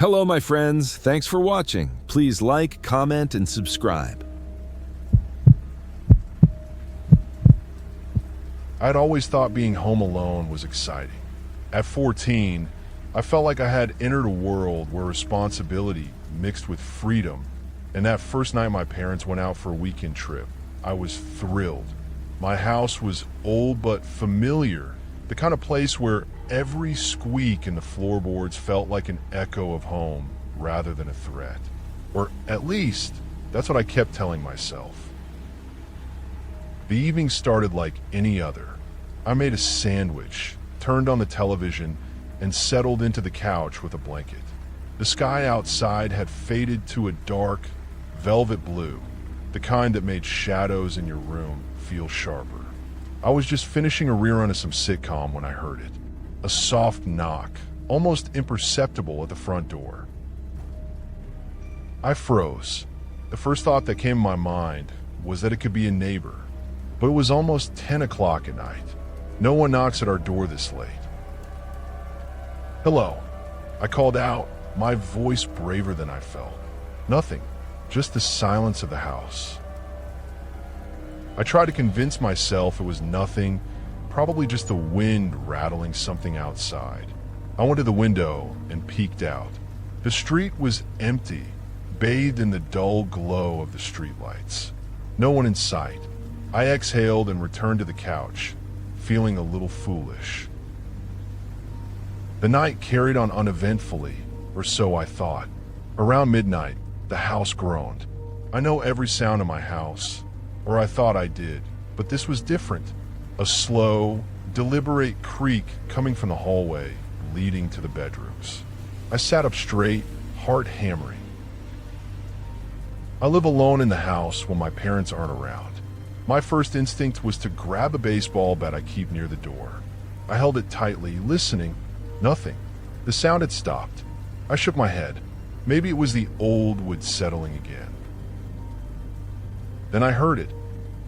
Hello, my friends. Thanks for watching. Please like, comment, and subscribe. I'd always thought being home alone was exciting. At 14, I felt like I had entered a world where responsibility mixed with freedom. And that first night my parents went out for a weekend trip, I was thrilled. My house was old but familiar, the kind of place where every squeak in the floorboards felt like an echo of home rather than a threat. Or at least, that's what I kept telling myself. The evening started like any other. I made a sandwich, turned on the television, and settled into the couch with a blanket. The sky outside had faded to a dark, velvet blue, the kind that made shadows in your room feel sharper. I was just finishing a rerun of some sitcom when I heard it. A soft knock, almost imperceptible at the front door. I froze. The first thought that came to my mind was that it could be a neighbor, but it was almost 10 o'clock at night. No one knocks at our door this late. Hello, I called out, my voice braver than I felt. Nothing, just the silence of the house. I tried to convince myself it was nothing, probably just the wind rattling something outside. I went to the window and peeked out. The street was empty, bathed in the dull glow of the streetlights. No one in sight. I exhaled and returned to the couch, feeling a little foolish. The night carried on uneventfully, or so I thought. Around midnight, the house groaned. I know every sound in my house, or I thought I did, but this was different. A slow, deliberate creak coming from the hallway leading to the bedrooms. I sat up straight, heart hammering. I live alone in the house when my parents aren't around. My first instinct was to grab a baseball bat I keep near the door. I held it tightly, listening. Nothing. The sound had stopped. I shook my head. Maybe it was the old wood settling again. Then I heard it.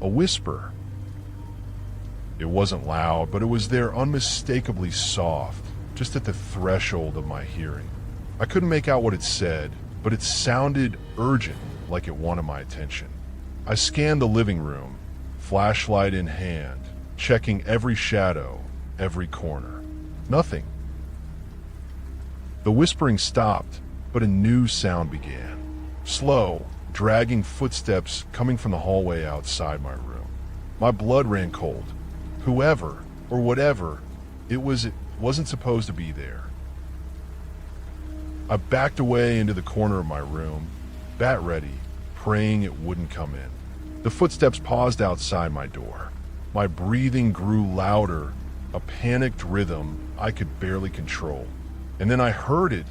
A whisper. It wasn't loud, but it was there unmistakably soft, just at the threshold of my hearing. I couldn't make out what it said, but it sounded urgent, like it wanted my attention. I scanned the living room, flashlight in hand, checking every shadow, every corner. Nothing. The whispering stopped, but a new sound began. Slow, dragging footsteps coming from the hallway outside my room. My blood ran cold. Whoever, or whatever, it wasn't supposed to be there. I backed away into the corner of my room, bat ready, praying it wouldn't come in. The footsteps paused outside my door. My breathing grew louder, a panicked rhythm I could barely control. And then I heard it,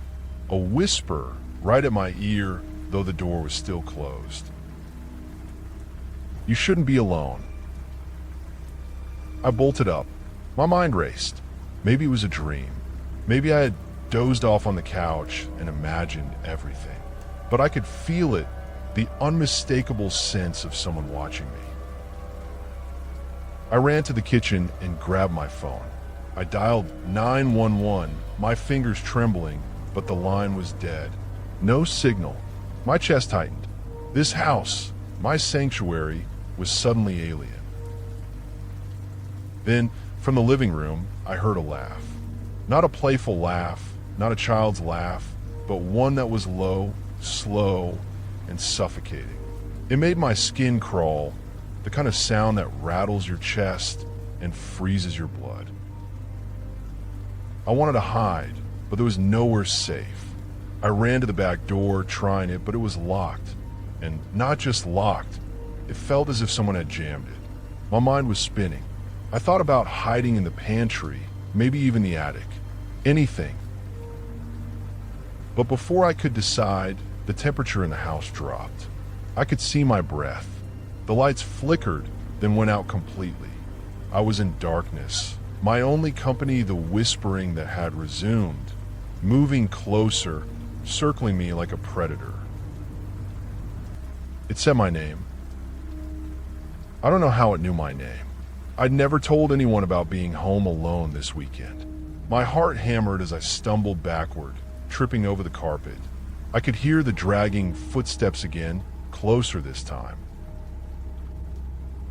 a whisper right at my ear, though the door was still closed. You shouldn't be alone. I bolted up. My mind raced. Maybe it was a dream. Maybe I had dozed off on the couch and imagined everything. But I could feel it, the unmistakable sense of someone watching me. I ran to the kitchen and grabbed my phone. I dialed 911, my fingers trembling, but the line was dead. No signal. My chest tightened. This house, my sanctuary, was suddenly alien. Then, from the living room, I heard a laugh. Not a playful laugh, not a child's laugh, but one that was low, slow, and suffocating. It made my skin crawl, the kind of sound that rattles your chest and freezes your blood. I wanted to hide, but there was nowhere safe. I ran to the back door, trying it, but it was locked. And not just locked, it felt as if someone had jammed it. My mind was spinning. I thought about hiding in the pantry, maybe even the attic. Anything. But before I could decide, the temperature in the house dropped. I could see my breath. The lights flickered, then went out completely. I was in darkness. My only company, the whispering that had resumed, moving closer, circling me like a predator. It said my name. I don't know how it knew my name. I'd never told anyone about being home alone this weekend. My heart hammered as I stumbled backward, tripping over the carpet. I could hear the dragging footsteps again, closer this time.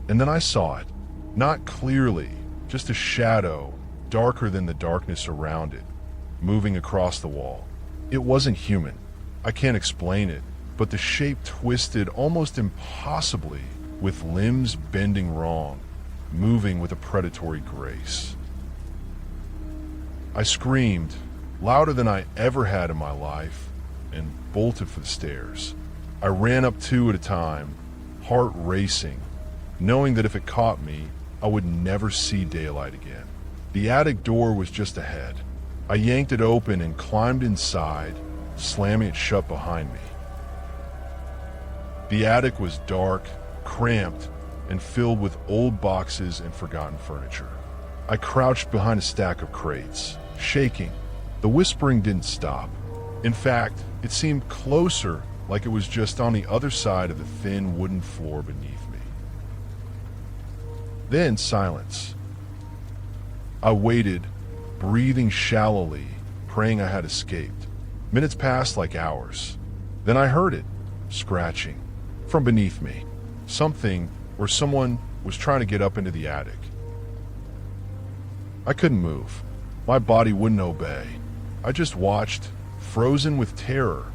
And then I saw it. Not clearly, just a shadow, darker than the darkness around it, moving across the wall. It wasn't human. I can't explain it, but the shape twisted almost impossibly, with limbs bending wrong, moving with a predatory grace. I screamed, louder than I ever had in my life, and bolted for the stairs. I ran up two at a time, heart racing, knowing that if it caught me, I would never see daylight again. The attic door was just ahead. I yanked it open and climbed inside, slamming it shut behind me. The attic was dark, cramped, and filled with old boxes and forgotten furniture. I crouched behind a stack of crates, shaking. The whispering didn't stop. In fact, it seemed closer, like it was just on the other side of the thin wooden floor beneath me. Then silence. I waited, breathing shallowly, praying I had escaped. Minutes passed like hours. Then I heard it, scratching, from beneath me. Something or someone was trying to get up into the attic. I couldn't move. My body wouldn't obey. I just watched, frozen with terror,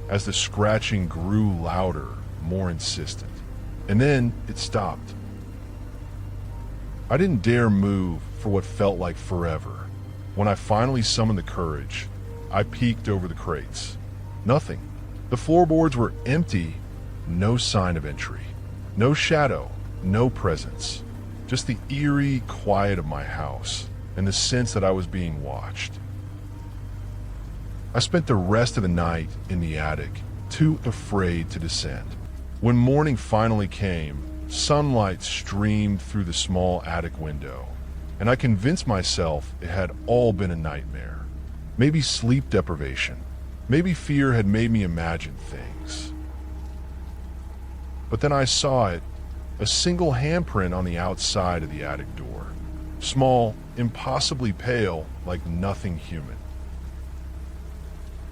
as the scratching grew louder, more insistent. And then it stopped. I didn't dare move for what felt like forever. When I finally summoned the courage, I peeked over the crates. Nothing. The floorboards were empty, no sign of entry. No shadow, no presence. Just the eerie quiet of my house and the sense that I was being watched. I spent the rest of the night in the attic, too afraid to descend. When morning finally came, sunlight streamed through the small attic window, and I convinced myself it had all been a nightmare. Maybe sleep deprivation. Maybe fear had made me imagine things. But then I saw it, a single handprint on the outside of the attic door. Small, impossibly pale, like nothing human.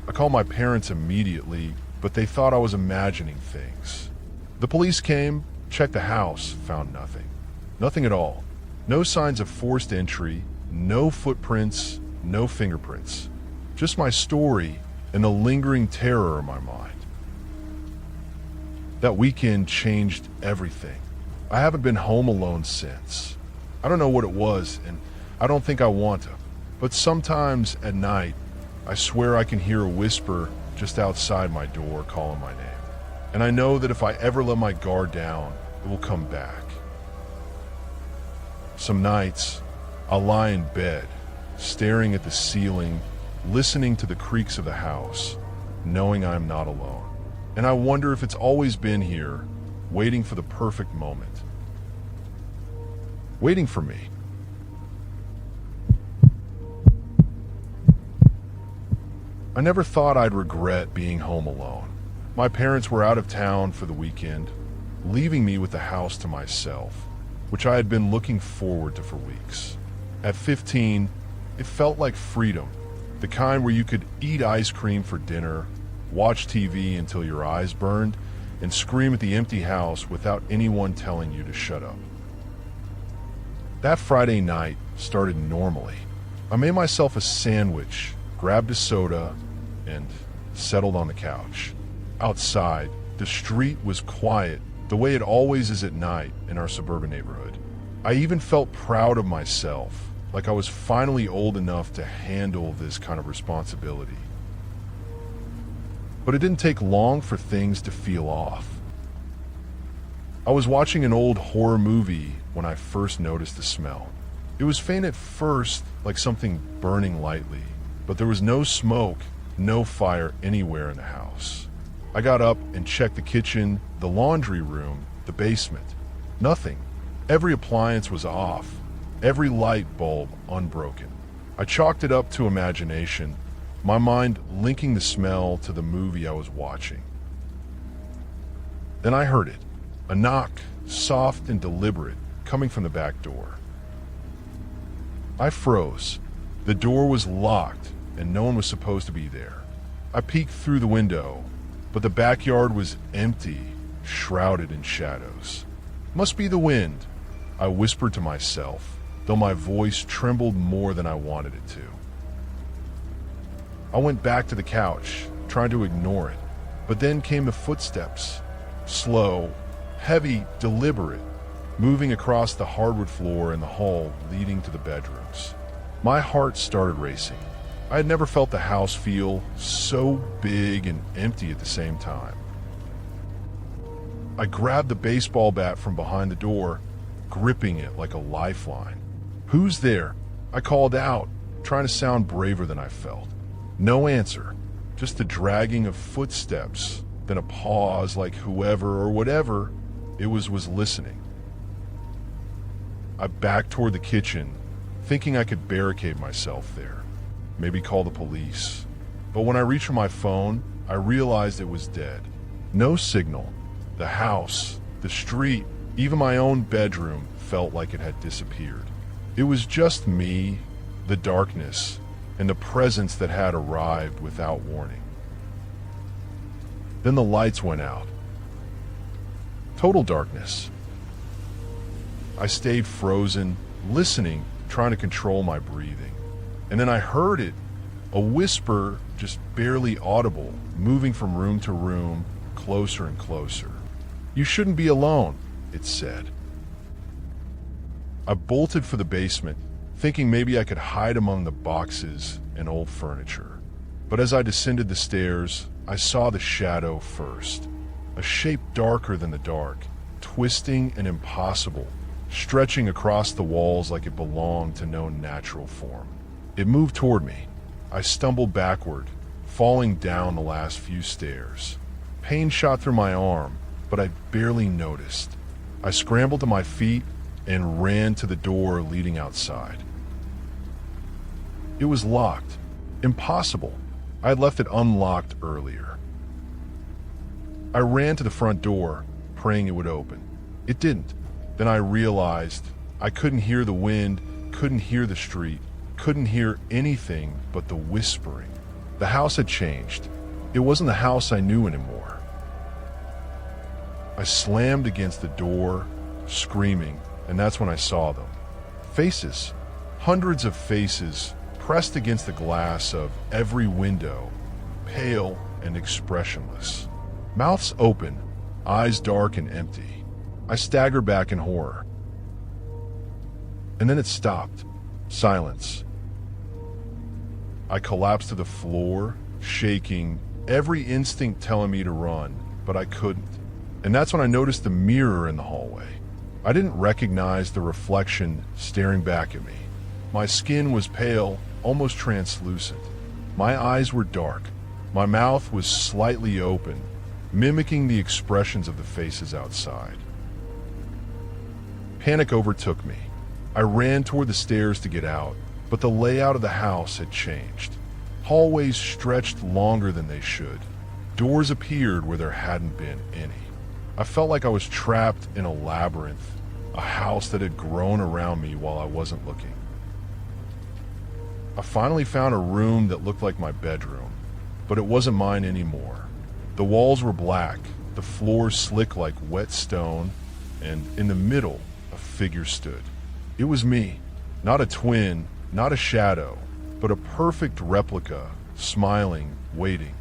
I called my parents immediately, but they thought I was imagining things. The police came, checked the house, found nothing. Nothing at all. No signs of forced entry, no footprints, no fingerprints. Just my story and the lingering terror in my mind. That weekend changed everything. I haven't been home alone since. I don't know what it was, and I don't think I want to. But sometimes at night, I swear I can hear a whisper just outside my door calling my name. And I know that if I ever let my guard down, it will come back. Some nights, I'll lie in bed, staring at the ceiling, listening to the creaks of the house, knowing I'm not alone. And I wonder if it's always been here, waiting for the perfect moment. Waiting for me. I never thought I'd regret being home alone. My parents were out of town for the weekend, leaving me with the house to myself, which I had been looking forward to for weeks. At 15, it felt like freedom, the kind where you could eat ice cream for dinner, watch TV until your eyes burned, and scream at the empty house without anyone telling you to shut up. That Friday night started normally. I made myself a sandwich, grabbed a soda, and settled on the couch. Outside, the street was quiet, the way it always is at night in our suburban neighborhood. I even felt proud of myself, like I was finally old enough to handle this kind of responsibility. But it didn't take long for things to feel off. I was watching an old horror movie when I first noticed the smell. It was faint at first, like something burning lightly, but there was no smoke, no fire anywhere in the house. I got up and checked the kitchen, the laundry room, the basement. Nothing. Every appliance was off, every light bulb unbroken. I chalked it up to imagination, my mind linking the smell to the movie I was watching. Then I heard it, a knock, soft and deliberate, coming from the back door. I froze. The door was locked, and no one was supposed to be there. I peeked through the window, but the backyard was empty, shrouded in shadows. Must be the wind, I whispered to myself, though my voice trembled more than I wanted it to. I went back to the couch, trying to ignore it, but then came the footsteps. Slow, heavy, deliberate, moving across the hardwood floor in the hall leading to the bedrooms. My heart started racing. I had never felt the house feel so big and empty at the same time. I grabbed the baseball bat from behind the door, gripping it like a lifeline. "Who's there?" I called out, trying to sound braver than I felt. No answer, just the dragging of footsteps, then a pause like whoever or whatever it was listening. I backed toward the kitchen, thinking I could barricade myself there, maybe call the police. But when I reached for my phone, I realized it was dead. No signal. The house, the street, even my own bedroom felt like it had disappeared. It was just me, the darkness, and the presence that had arrived without warning. Then the lights went out. Total darkness. I stayed frozen, listening, trying to control my breathing. And then I heard it, a whisper, just barely audible, moving from room to room, closer and closer. "You shouldn't be alone," it said. I bolted for the basement, thinking maybe I could hide among the boxes and old furniture. But as I descended the stairs, I saw the shadow first. A shape darker than the dark, twisting and impossible, stretching across the walls like it belonged to no natural form. It moved toward me. I stumbled backward, falling down the last few stairs. Pain shot through my arm, but I barely noticed. I scrambled to my feet and ran to the door leading outside. It was locked. Impossible. I had left it unlocked earlier. I ran to the front door, praying it would open. It didn't. Then I realized I couldn't hear the wind, couldn't hear the street, couldn't hear anything but the whispering. The house had changed. It wasn't the house I knew anymore. I slammed against the door, screaming, and that's when I saw them. Faces. Hundreds of faces pressed against the glass of every window, pale and expressionless. Mouths open, eyes dark and empty. I staggered back in horror. And then it stopped. Silence. I collapsed to the floor, shaking, every instinct telling me to run, but I couldn't. And that's when I noticed the mirror in the hallway. I didn't recognize the reflection staring back at me. My skin was pale, almost translucent. My eyes were dark. My mouth was slightly open, mimicking the expressions of the faces outside. Panic overtook me. I ran toward the stairs to get out, but the layout of the house had changed. Hallways stretched longer than they should. Doors appeared where there hadn't been any. I felt like I was trapped in a labyrinth, a house that had grown around me while I wasn't looking. I finally found a room that looked like my bedroom, but it wasn't mine anymore. The walls were black, the floor slick like wet stone, and in the middle, a figure stood. It was me, not a twin, not a shadow, but a perfect replica, smiling, waiting.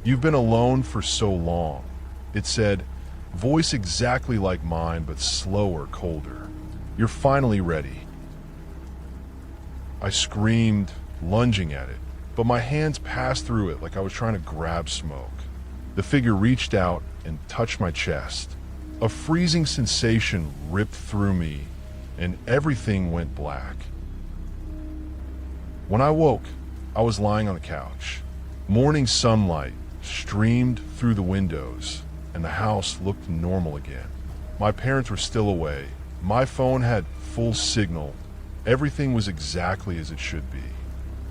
"You've been alone for so long," it said, voice exactly like mine but slower, colder. "You're finally ready." I screamed, lunging at it, but my hands passed through it like I was trying to grab smoke. The figure reached out and touched my chest. A freezing sensation ripped through me, and everything went black. When I woke, I was lying on the couch. Morning sunlight streamed through the windows, and the house looked normal again. My parents were still away. My phone had full signal. Everything was exactly as it should be.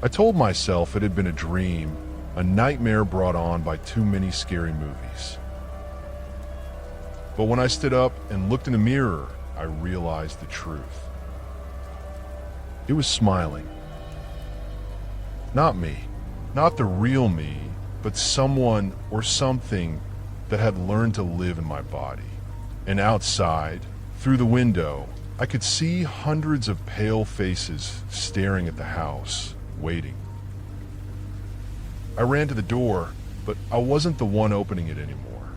I told myself it had been a dream, a nightmare brought on by too many scary movies. But when I stood up and looked in the mirror, I realized the truth. It was smiling. Not me. Not the real me, but someone or something that had learned to live in my body. And outside, through the window, I could see hundreds of pale faces staring at the house, waiting. I ran to the door, but I wasn't the one opening it anymore.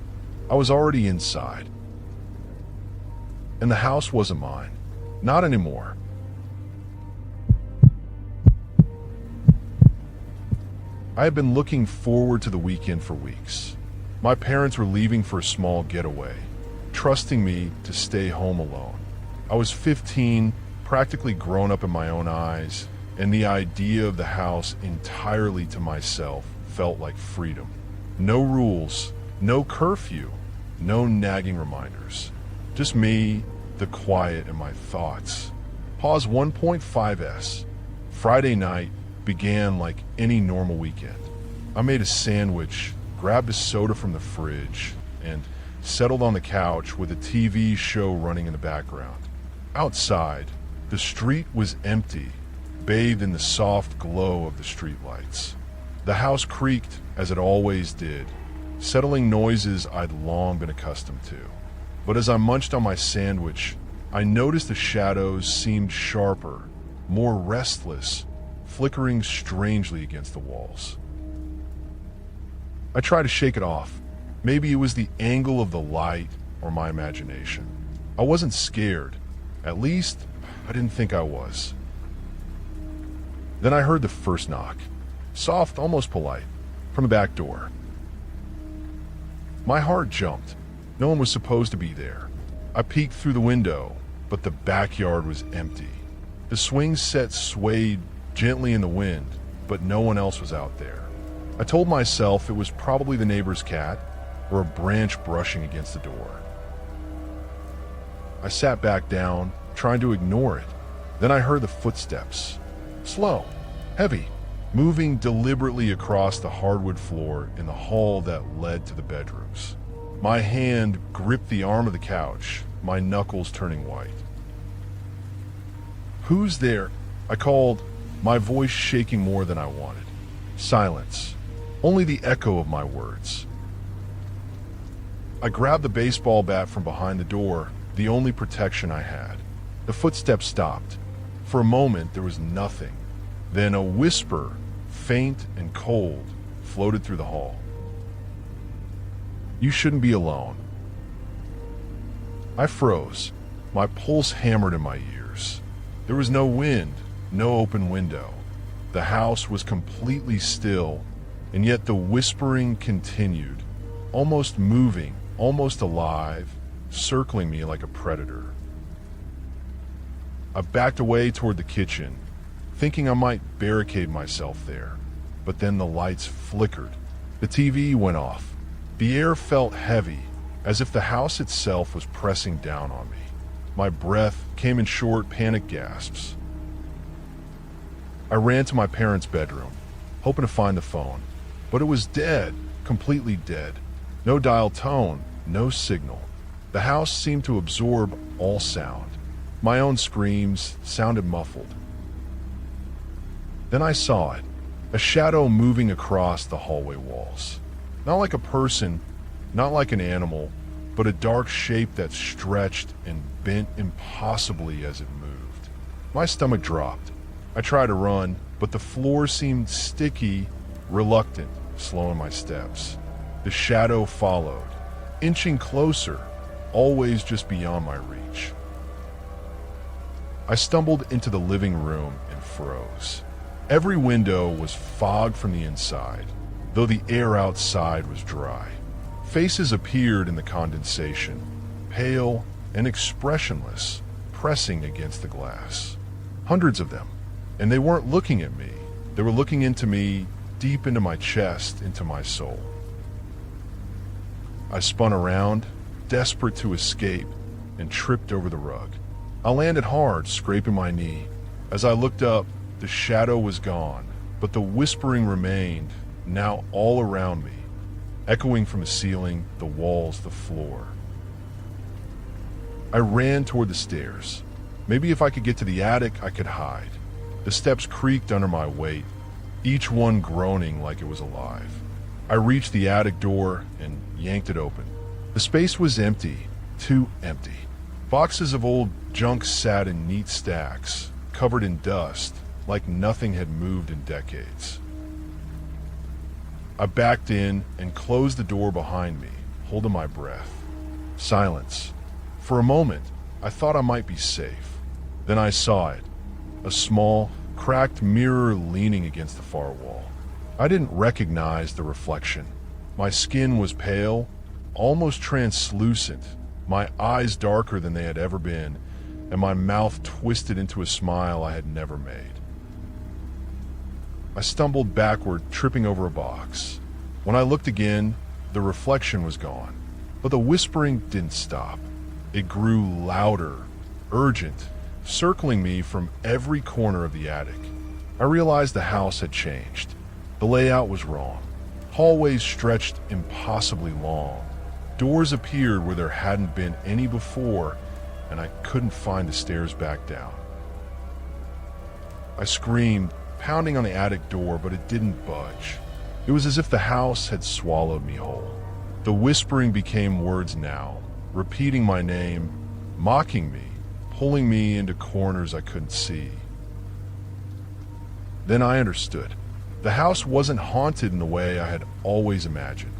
I was already inside. And the house wasn't mine. Not anymore. I had been looking forward to the weekend for weeks. My parents were leaving for a small getaway, trusting me to stay home alone. I was 15, practically grown up in my own eyes, and the idea of the house entirely to myself felt like freedom. No rules, no curfew, no nagging reminders. Just me, the quiet, and my thoughts. Pause 1.5s. Friday night began like any normal weekend. I made a sandwich, grabbed a soda from the fridge, and settled on the couch with a TV show running in the background. Outside, the street was empty, bathed in the soft glow of the streetlights. The house creaked as it always did, settling noises I'd long been accustomed to. But as I munched on my sandwich, I noticed the shadows seemed sharper, more restless, flickering strangely against the walls. I tried to shake it off. Maybe it was the angle of the light or my imagination. I wasn't scared. At least, I didn't think I was. Then I heard the first knock. Soft, almost polite, from the back door. My heart jumped. No one was supposed to be there. I peeked through the window, but the backyard was empty. The swing set swayed gently in the wind, but no one else was out there. I told myself it was probably the neighbor's cat or a branch brushing against the door. I sat back down, trying to ignore it. Then I heard the footsteps. Slow, heavy, moving deliberately across the hardwood floor in the hall that led to the bedrooms. My hand gripped the arm of the couch, my knuckles turning white. "Who's there?" I called, my voice shaking more than I wanted. Silence. Only the echo of my words. I grabbed the baseball bat from behind the door, the only protection I had. The footsteps stopped. For a moment, there was nothing. Then a whisper, faint and cold, floated through the hall. "You shouldn't be alone." I froze. My pulse hammered in my ears. There was no wind, no open window. The house was completely still, and yet the whispering continued, almost moving, almost alive, circling me like a predator. I backed away toward the kitchen, thinking I might barricade myself there, but then the lights flickered. The TV went off. The air felt heavy, as if the house itself was pressing down on me. My breath came in short, panic gasps. I ran to my parents' bedroom, hoping to find the phone, but it was dead, completely dead. No dial tone, no signal. The house seemed to absorb all sound. My own screams sounded muffled. Then I saw it, a shadow moving across the hallway walls. Not like a person, not like an animal, but a dark shape that stretched and bent impossibly as it moved. My stomach dropped. I tried to run, but the floor seemed sticky, reluctant, slowing my steps. The shadow followed, inching closer, always just beyond my reach. I stumbled into the living room and froze. Every window was fogged from the inside, though the air outside was dry. Faces appeared in the condensation, pale and expressionless, pressing against the glass. Hundreds of them, and they weren't looking at me. They were looking into me, deep into my chest, into my soul. I spun around, desperate to escape, and tripped over the rug. I landed hard, scraping my knee. As I looked up, the shadow was gone, but the whispering remained, now all around me, echoing from the ceiling, the walls, the floor. I ran toward the stairs. Maybe if I could get to the attic, I could hide. The steps creaked under my weight. each one groaning like it was alive. I reached the attic door and yanked it open. The space was empty, too empty. Boxes of old junk sat in neat stacks, covered in dust, like nothing had moved in decades. I backed in and closed the door behind me, holding my breath. Silence. For a moment, I thought I might be safe. Then I saw it, a small, cracked mirror leaning against the far wall. I didn't recognize the reflection. My skin was pale, almost translucent, my eyes darker than they had ever been, and my mouth twisted into a smile I had never made. I stumbled backward, tripping over a box. When I looked again, the reflection was gone, but the whispering didn't stop. It grew louder, urgent, circling me from every corner of the attic. I realized the house had changed. The layout was wrong. Hallways stretched impossibly long. Doors appeared where there hadn't been any before, and I couldn't find the stairs back down. I screamed, pounding on the attic door, but it didn't budge. It was as if the house had swallowed me whole. The whispering became words now, repeating my name, mocking me, pulling me into corners I couldn't see. Then I understood. The house wasn't haunted in the way I had always imagined.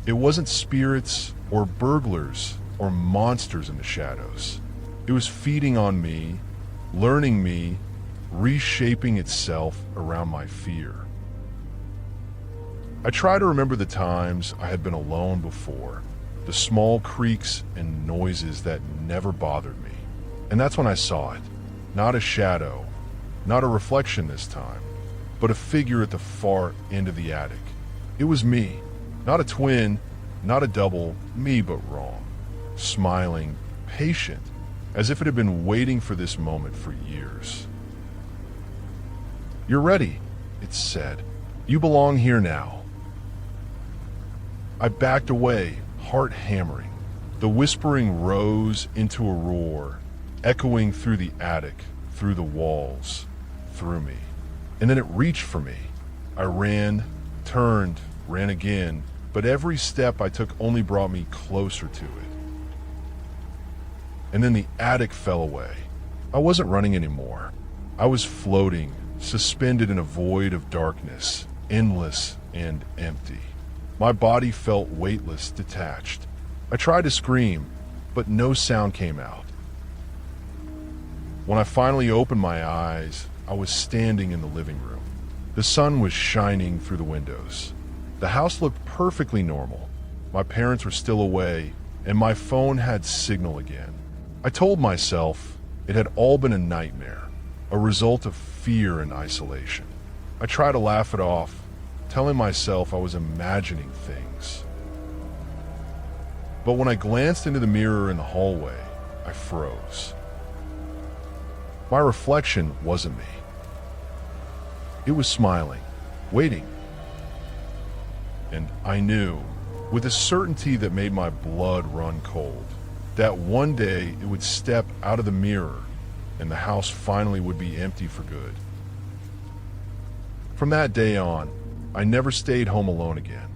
It wasn't spirits or burglars or monsters in the shadows. It was feeding on me, learning me, reshaping itself around my fear. I try to remember the times I had been alone before, the small creaks and noises that never bothered me. And that's when I saw it. Not a shadow, not a reflection this time, but a figure at the far end of the attic. It was me, not a twin, not a double, me but wrong, smiling, patient, as if it had been waiting for this moment for years. "You're ready," it said. "You belong here now." I backed away, heart hammering. The whispering rose into a roar, echoing through the attic, through the walls, through me. And then it reached for me. I ran, turned, ran again, but every step I took only brought me closer to it. And then the attic fell away. I wasn't running anymore. I was floating, suspended in a void of darkness, endless and empty. My body felt weightless, detached. I tried to scream, but no sound came out. When I finally opened my eyes, I was standing in the living room. The sun was shining through the windows. The house looked perfectly normal. My parents were still away, and my phone had signal again. I told myself it had all been a nightmare, a result of fear and isolation. I tried to laugh it off, telling myself I was imagining things. But when I glanced into the mirror in the hallway, I froze. My reflection wasn't me. It was smiling, waiting. And I knew, with a certainty that made my blood run cold, that one day it would step out of the mirror and the house finally would be empty for good. From that day on, I never stayed home alone again.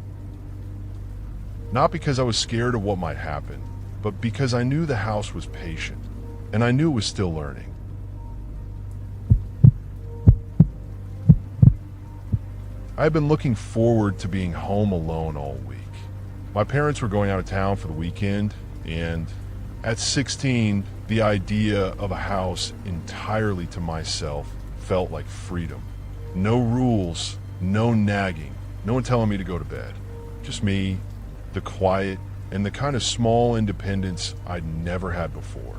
Not because I was scared of what might happen, but because I knew the house was patient, and I knew it was still learning. I had been looking forward to being home alone all week. My parents were going out of town for the weekend, and at 16, the idea of a house entirely to myself felt like freedom. No rules, no nagging, no one telling me to go to bed. Just me, the quiet, and the kind of small independence I'd never had before.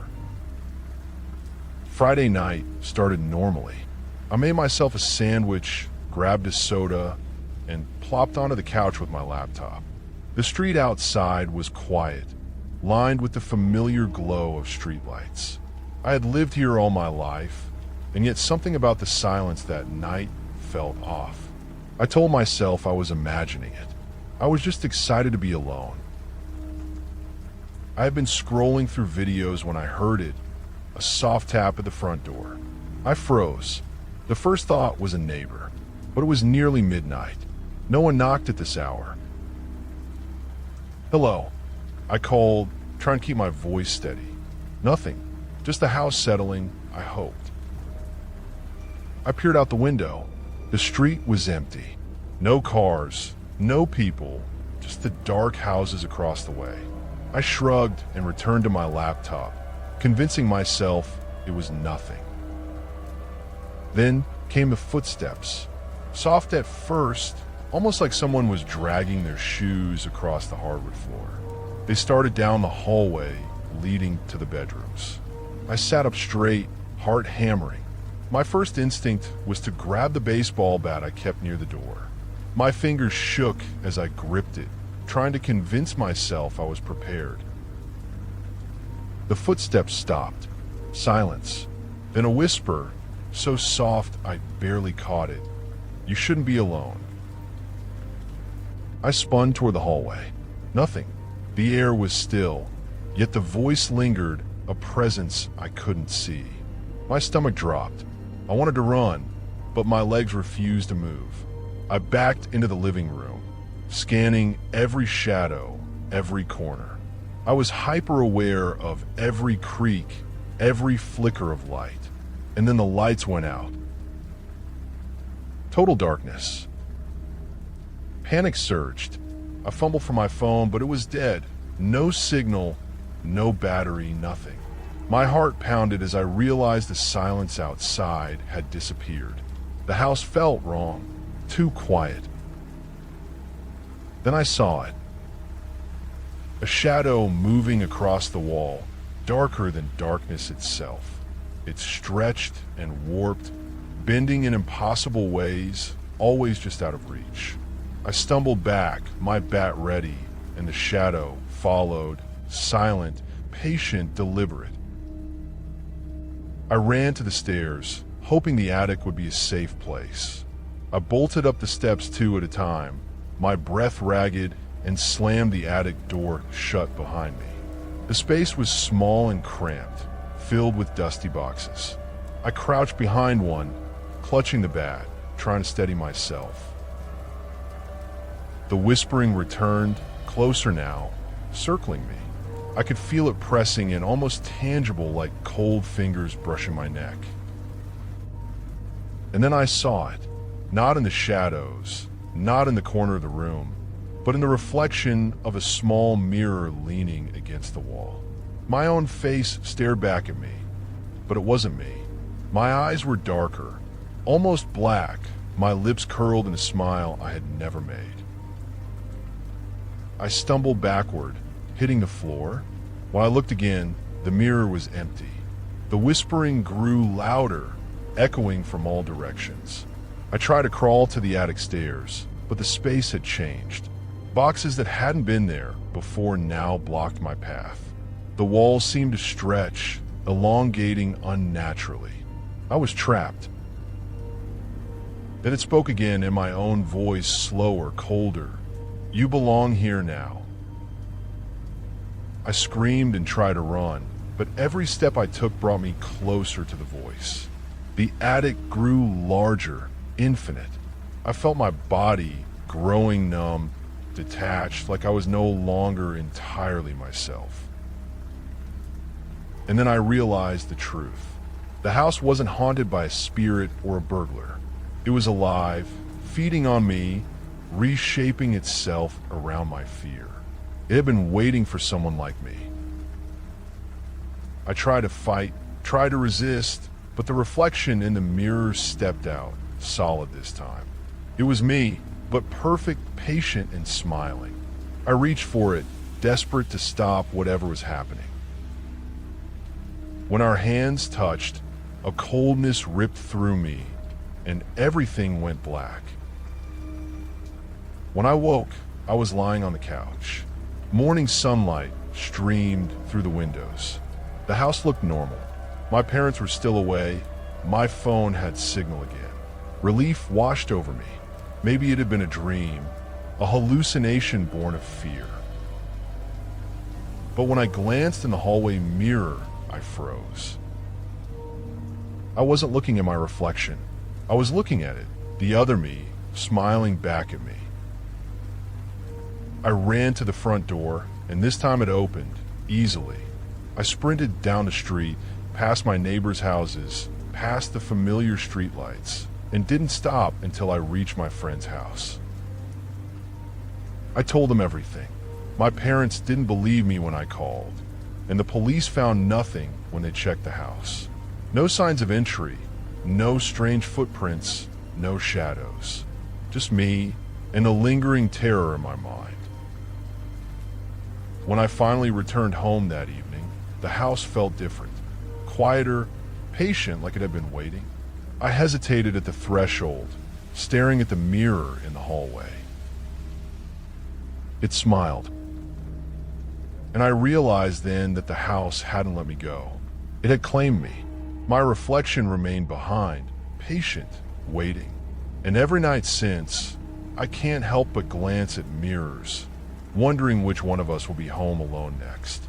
Friday night started normally. I made myself a sandwich, grabbed a soda, and plopped onto the couch with my laptop. The street outside was quiet, lined with the familiar glow of streetlights. I had lived here all my life, and yet something about the silence that night felt off. I told myself I was imagining it. I was just excited to be alone. I had been scrolling through videos when I heard it, a soft tap at the front door. I froze. The first thought was a neighbor. but it was nearly midnight. No one knocked at this hour. "Hello," I called, trying to keep my voice steady. Nothing, just the house settling, I hoped. I peered out the window. The street was empty. No cars, no people, just the dark houses across the way. I shrugged and returned to my laptop, convincing myself it was nothing. Then came the footsteps, soft at first, almost like someone was dragging their shoes across the hardwood floor. They started down the hallway leading to the bedrooms. I sat up straight, heart hammering. My first instinct was to grab the baseball bat I kept near the door. My fingers shook as I gripped it, trying to convince myself I was prepared. The footsteps stopped. Silence. Then a whisper, so soft I barely caught it. "You shouldn't be alone." I spun toward the hallway. Nothing. The air was still, yet the voice lingered, a presence I couldn't see. My stomach dropped. I wanted to run, but my legs refused to move. I backed into the living room, scanning every shadow, every corner. I was hyper-aware of every creak, every flicker of light. And then the lights went out. Total darkness. Panic surged. I fumbled for my phone, but it was dead. No signal, no battery, nothing. My heart pounded as I realized the silence outside had disappeared. The house felt wrong, too quiet. Then I saw it. A shadow moving across the wall, darker than darkness itself. It stretched and warped, bending in impossible ways, always just out of reach. I stumbled back, my bat ready, and the shadow followed, silent, patient, deliberate. I ran to the stairs, hoping the attic would be a safe place. I bolted up the steps two at a time, my breath ragged, and slammed the attic door shut behind me. The space was small and cramped, filled with dusty boxes. I crouched behind one, clutching the bat, trying to steady myself. The whispering returned, closer now, circling me. I could feel it pressing in, almost tangible, like cold fingers brushing my neck. And then I saw it, not in the shadows, not in the corner of the room, but in the reflection of a small mirror leaning against the wall. My own face stared back at me, but it wasn't me. My eyes were darker, almost black, my lips curled in a smile I had never made. I stumbled backward, hitting the floor. When I looked again, the mirror was empty. The whispering grew louder, echoing from all directions. I tried to crawl to the attic stairs, but the space had changed. Boxes that hadn't been there before now blocked my path. The walls seemed to stretch, elongating unnaturally. I was trapped. Then it spoke again in my own voice, slower, colder. "You belong here now." I screamed and tried to run, but every step I took brought me closer to the voice. The attic grew larger, infinite. I felt my body growing numb, detached, like I was no longer entirely myself. And then I realized the truth. The house wasn't haunted by a spirit or a burglar. It was alive, feeding on me, reshaping itself around my fear. It had been waiting for someone like me. I tried to fight, tried to resist, but the reflection in the mirror stepped out, solid this time. It was me, but perfect, patient, and smiling. I reached for it, desperate to stop whatever was happening. When our hands touched, a coldness ripped through me, and everything went black. When I woke, I was lying on the couch. Morning sunlight streamed through the windows. The house looked normal. My parents were still away. My phone had signal again. Relief washed over me. Maybe it had been a dream, a hallucination born of fear. But when I glanced in the hallway mirror, I froze. I wasn't looking at my reflection. I was looking at it, the other me smiling back at me. I ran to the front door, and this time it opened, easily. I sprinted down the street, past my neighbors' houses, past the familiar streetlights, and didn't stop until I reached my friend's house. I told them everything. My parents didn't believe me when I called, and the police found nothing when they checked the house. No signs of entry, no strange footprints, no shadows. Just me and a lingering terror in my mind. When I finally returned home that evening, the house felt different. Quieter, patient like it had been waiting. I hesitated at the threshold, staring at the mirror in the hallway. It smiled. And I realized then that the house hadn't let me go. It had claimed me. My reflection remained behind, patient, waiting. And every night since, I can't help but glance at mirrors, wondering which one of us will be home alone next.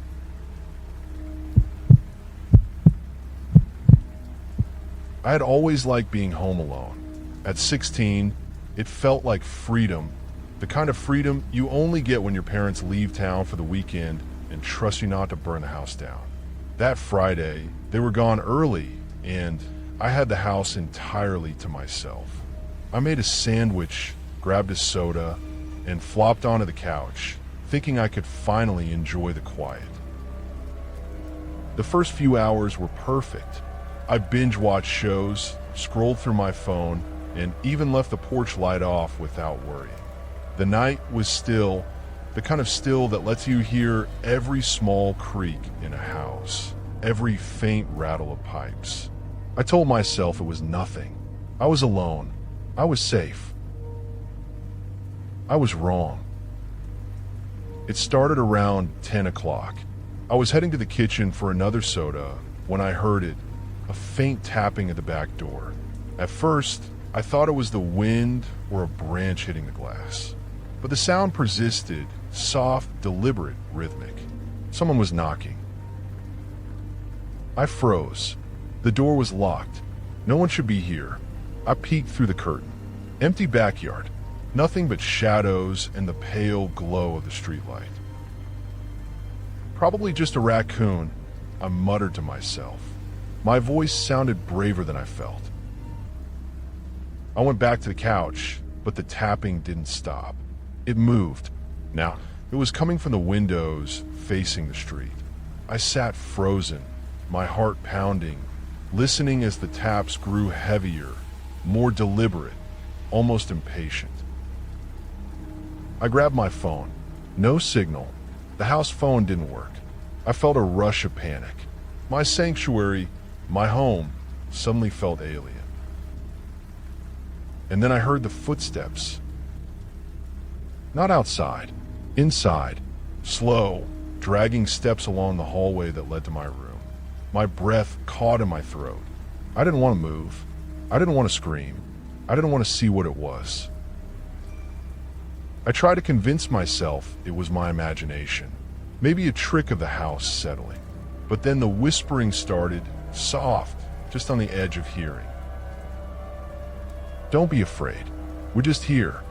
I had always liked being home alone. At 16, it felt like freedom, the kind of freedom you only get when your parents leave town for the weekend and trust you not to burn the house down. That Friday, they were gone early, and I had the house entirely to myself. I made a sandwich, grabbed a soda, and flopped onto the couch, thinking I could finally enjoy the quiet. The first few hours were perfect. I binge-watched shows, scrolled through my phone, and even left the porch light off without worrying. The night was still, the kind of still that lets you hear every small creak in a house, every faint rattle of pipes. I told myself it was nothing. I was alone. I was safe. I was wrong. It started around 10 o'clock. I was heading to the kitchen for another soda when I heard it, a faint tapping at the back door. At first, I thought it was the wind or a branch hitting the glass. But the sound persisted, soft, deliberate, rhythmic. Someone was knocking. I froze. The door was locked. No one should be here. I peeked through the curtain. Empty backyard. Nothing but shadows and the pale glow of the streetlight. Probably just a raccoon, I muttered to myself. My voice sounded braver than I felt. I went back to the couch, but the tapping didn't stop. It moved. Now, it was coming from the windows facing the street. I sat frozen, my heart pounding, listening as the taps grew heavier, more deliberate, almost impatient. I grabbed my phone. No signal. The house phone didn't work. I felt a rush of panic. My sanctuary, my home, suddenly felt alien. And then I heard the footsteps. Not outside, inside, slow, dragging steps along the hallway that led to my room. My breath caught in my throat. I didn't want to move. I didn't want to scream. I didn't want to see what it was. I tried to convince myself it was my imagination, maybe a trick of the house settling. But then the whispering started, soft, just on the edge of hearing. Don't be afraid. We're just here.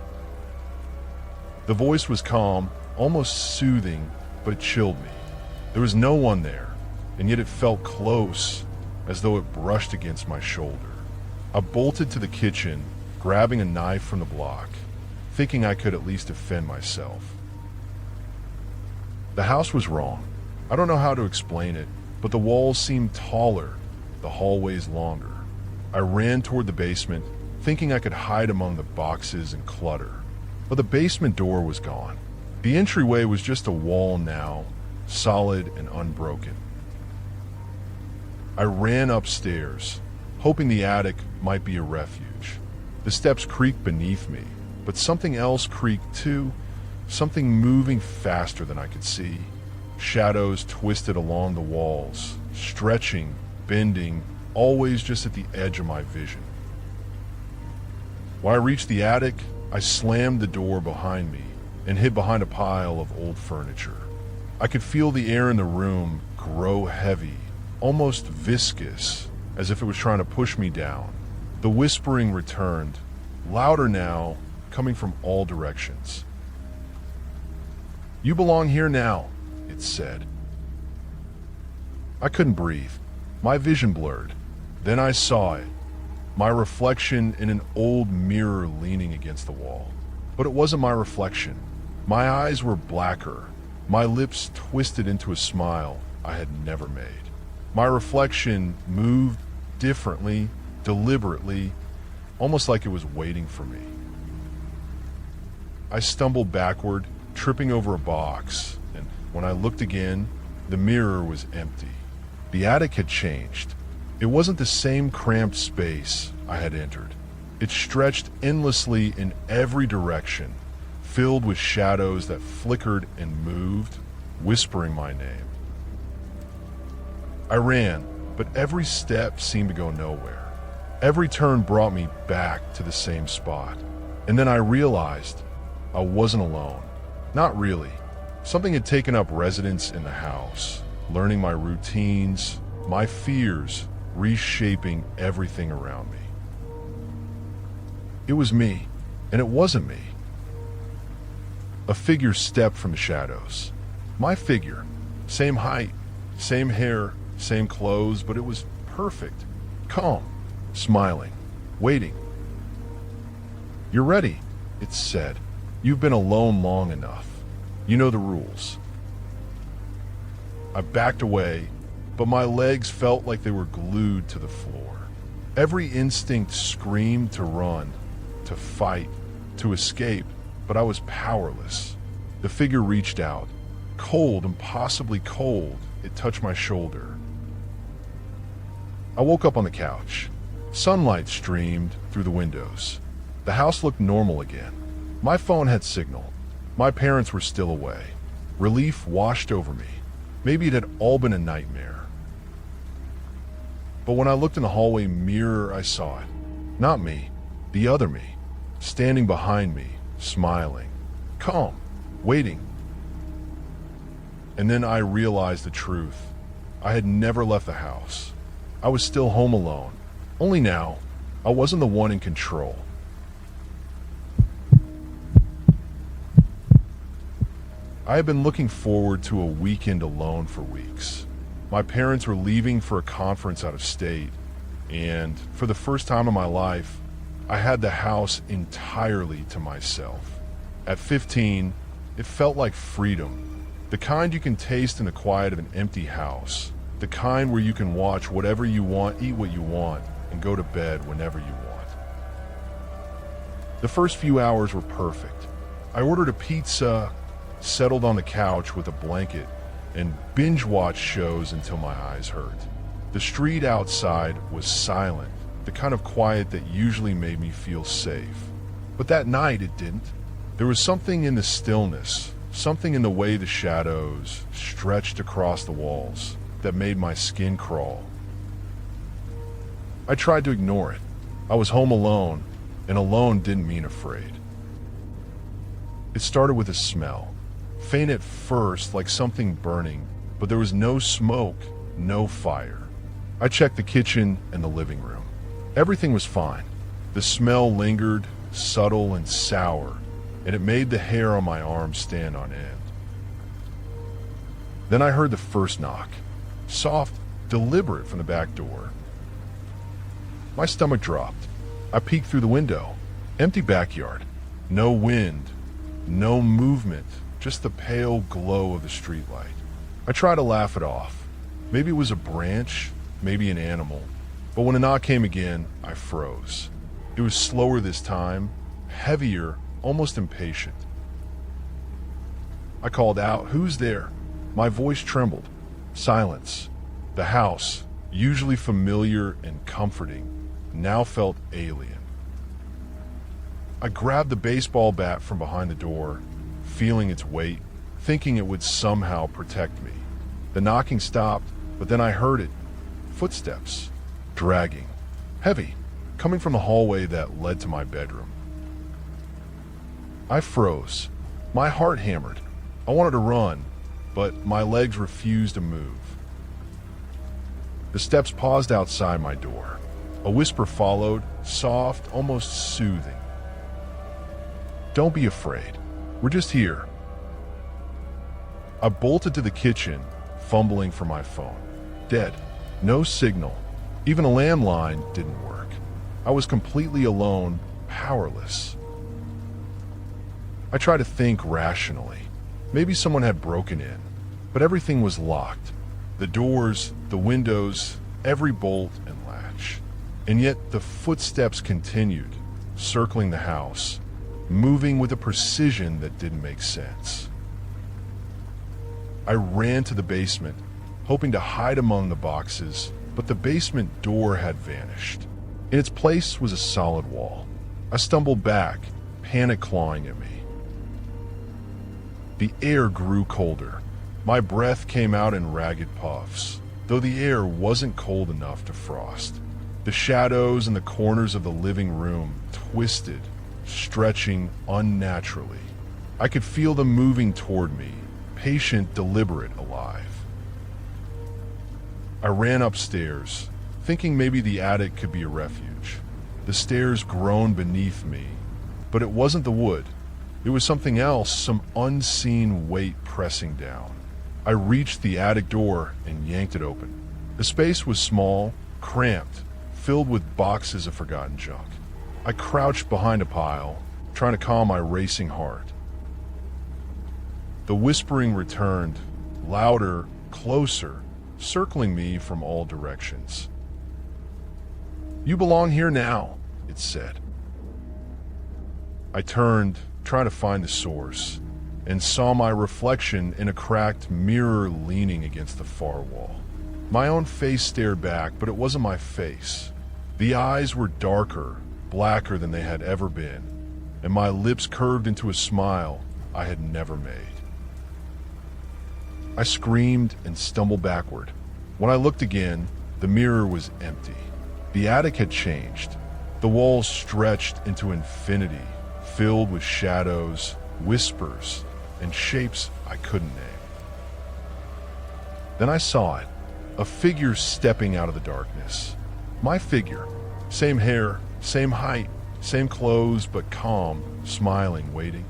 The voice was calm, almost soothing, but it chilled me. There was no one there, and yet it felt close, as though it brushed against my shoulder. I bolted to the kitchen, grabbing a knife from the block, thinking I could at least defend myself. The house was wrong. I don't know how to explain it, but the walls seemed taller, the hallways longer. I ran toward the basement, thinking I could hide among the boxes and clutter. But the basement door was gone. The entryway was just a wall now, solid and unbroken. I ran upstairs, hoping the attic might be a refuge. The steps creaked beneath me, but something else creaked too, something moving faster than I could see. Shadows twisted along the walls, stretching, bending, always just at the edge of my vision. When I reached the attic, I slammed the door behind me and hid behind a pile of old furniture. I could feel the air in the room grow heavy, almost viscous, as if it was trying to push me down. The whispering returned, louder now, coming from all directions. "You belong here now," it said. I couldn't breathe. My vision blurred. Then I saw it. My reflection in an old mirror leaning against the wall. But it wasn't my reflection. My eyes were blacker, my lips twisted into a smile I had never made. My reflection moved differently, deliberately, almost like it was waiting for me. I stumbled backward, tripping over a box, and when I looked again, the mirror was empty. The attic had changed. It wasn't the same cramped space I had entered. It stretched endlessly in every direction, filled with shadows that flickered and moved, whispering my name. I ran, but every step seemed to go nowhere. Every turn brought me back to the same spot. And then I realized I wasn't alone. Not really. Something had taken up residence in the house, learning my routines, my fears, reshaping everything around me. It was me, and it wasn't me. A figure stepped from the shadows. My figure. Same height, same hair, same clothes, but it was perfect. Calm, smiling, waiting. "You're ready," it said. "You've been alone long enough. You know the rules." I backed away, but my legs felt like they were glued to the floor. Every instinct screamed to run, to fight, to escape, but I was powerless. The figure reached out. Cold, impossibly cold, it touched my shoulder. I woke up on the couch. Sunlight streamed through the windows. The house looked normal again. My phone had signal. My parents were still away. Relief washed over me. Maybe it had all been a nightmare. But when I looked in the hallway mirror, I saw it. Not me, the other me, standing behind me, smiling, calm, waiting. And then I realized the truth. I had never left the house. I was still home alone. Only now, I wasn't the one in control. I had been looking forward to a weekend alone for weeks. My parents were leaving for a conference out of state, and for the first time in my life, I had the house entirely to myself. At 15, it felt like freedom, the kind you can taste in the quiet of an empty house, the kind where you can watch whatever you want, eat what you want, and go to bed whenever you want. The first few hours were perfect. I ordered a pizza, settled on the couch with a blanket, and binge-watched shows until my eyes hurt. The street outside was silent, the kind of quiet that usually made me feel safe. But that night it didn't. There was something in the stillness, something in the way the shadows stretched across the walls that made my skin crawl. I tried to ignore it. I was home alone, and alone didn't mean afraid. It started with a smell. Faint at first, like something burning, but there was no smoke, no fire. I checked the kitchen and the living room. Everything was fine. The smell lingered, subtle and sour, and it made the hair on my arm stand on end. Then I heard the first knock, soft, deliberate from the back door. My stomach dropped. I peeked through the window. Empty backyard. No wind, no movement. Just the pale glow of the streetlight. I tried to laugh it off. Maybe it was a branch, maybe an animal. But when the knock came again, I froze. It was slower this time, heavier, almost impatient. I called out, "Who's there?" My voice trembled. Silence. The house, usually familiar and comforting, now felt alien. I grabbed the baseball bat from behind the door, feeling its weight, thinking it would somehow protect me. The knocking stopped, but then I heard it. Footsteps, dragging, heavy, coming from the hallway that led to my bedroom. I froze. My heart hammered. I wanted to run, but my legs refused to move. The steps paused outside my door. A whisper followed, soft, almost soothing. Don't be afraid. We're just here. I bolted to the kitchen, fumbling for my phone. Dead. No signal. Even a landline didn't work. I was completely alone, powerless. I tried to think rationally. Maybe someone had broken in, but everything was locked. The doors, the windows, every bolt and latch. And yet the footsteps continued, circling the house, moving with a precision that didn't make sense. I ran to the basement, hoping to hide among the boxes, but the basement door had vanished. In its place was a solid wall. I stumbled back, panic clawing at me. The air grew colder. My breath came out in ragged puffs, though the air wasn't cold enough to frost. The shadows in the corners of the living room twisted, stretching unnaturally. I could feel them moving toward me, patient, deliberate, alive. I ran upstairs, thinking maybe the attic could be a refuge. The stairs groaned beneath me, but it wasn't the wood. It was something else, some unseen weight pressing down. I reached the attic door and yanked it open. The space was small, cramped, filled with boxes of forgotten junk. I crouched behind a pile, trying to calm my racing heart. The whispering returned, louder, closer, circling me from all directions. "You belong here now," it said. I turned, trying to find the source, and saw my reflection in a cracked mirror leaning against the far wall. My own face stared back, but it wasn't my face. The eyes were darker, blacker than they had ever been, and my lips curved into a smile I had never made. I screamed and stumbled backward. When I looked again, the mirror was empty. The attic had changed. The walls stretched into infinity, filled with shadows, whispers, and shapes I couldn't name. Then I saw it, a figure stepping out of the darkness. My figure, same hair, same height, same clothes, but calm, smiling, waiting.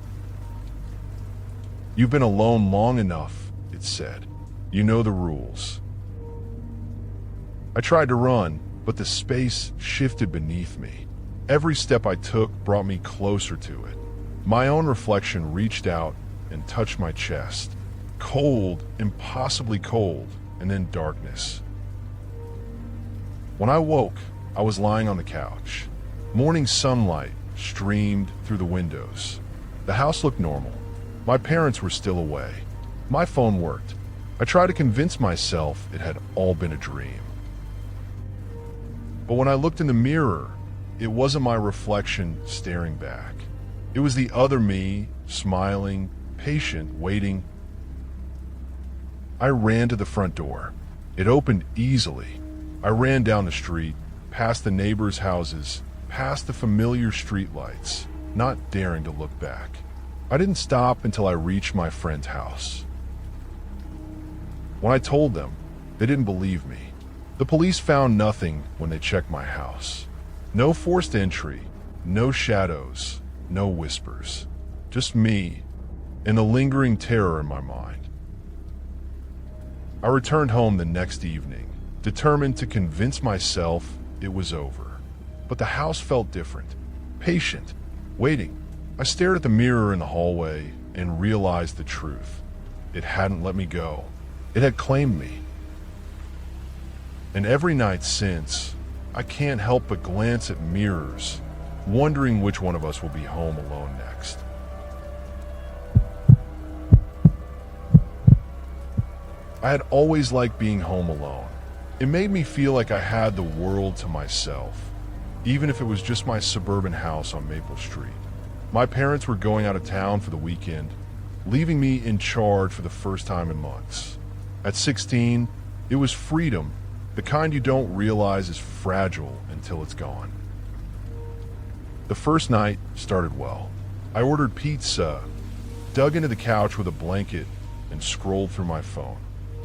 "You've been alone long enough," it said. "You know the rules." I tried to run, but the space shifted beneath me. Every step I took brought me closer to it. My own reflection reached out and touched my chest. Cold, impossibly cold, and then darkness. When I woke, I was lying on the couch. Morning sunlight streamed through the windows. The house looked normal. My parents were still away. My phone worked. I tried to convince myself it had all been a dream. But when I looked in the mirror, it wasn't my reflection staring back. It was the other me, smiling, patient, waiting. I ran to the front door. It opened easily. I ran down the street, past the neighbors' houses, past the familiar streetlights, not daring to look back. I didn't stop until I reached my friend's house. When I told them, they didn't believe me. The police found nothing when they checked my house. No forced entry, no shadows, no whispers. Just me and the lingering terror in my mind. I returned home the next evening, determined to convince myself it was over. But the house felt different, patient, waiting. I stared at the mirror in the hallway and realized the truth. It hadn't let me go. It had claimed me. And every night since, I can't help but glance at mirrors, wondering which one of us will be home alone next. I had always liked being home alone. It made me feel like I had the world to myself, even if it was just my suburban house on Maple Street. My parents were going out of town for the weekend, leaving me in charge for the first time in months. At 16, it was freedom, the kind you don't realize is fragile until it's gone. The first night started well. I ordered pizza, dug into the couch with a blanket, and scrolled through my phone.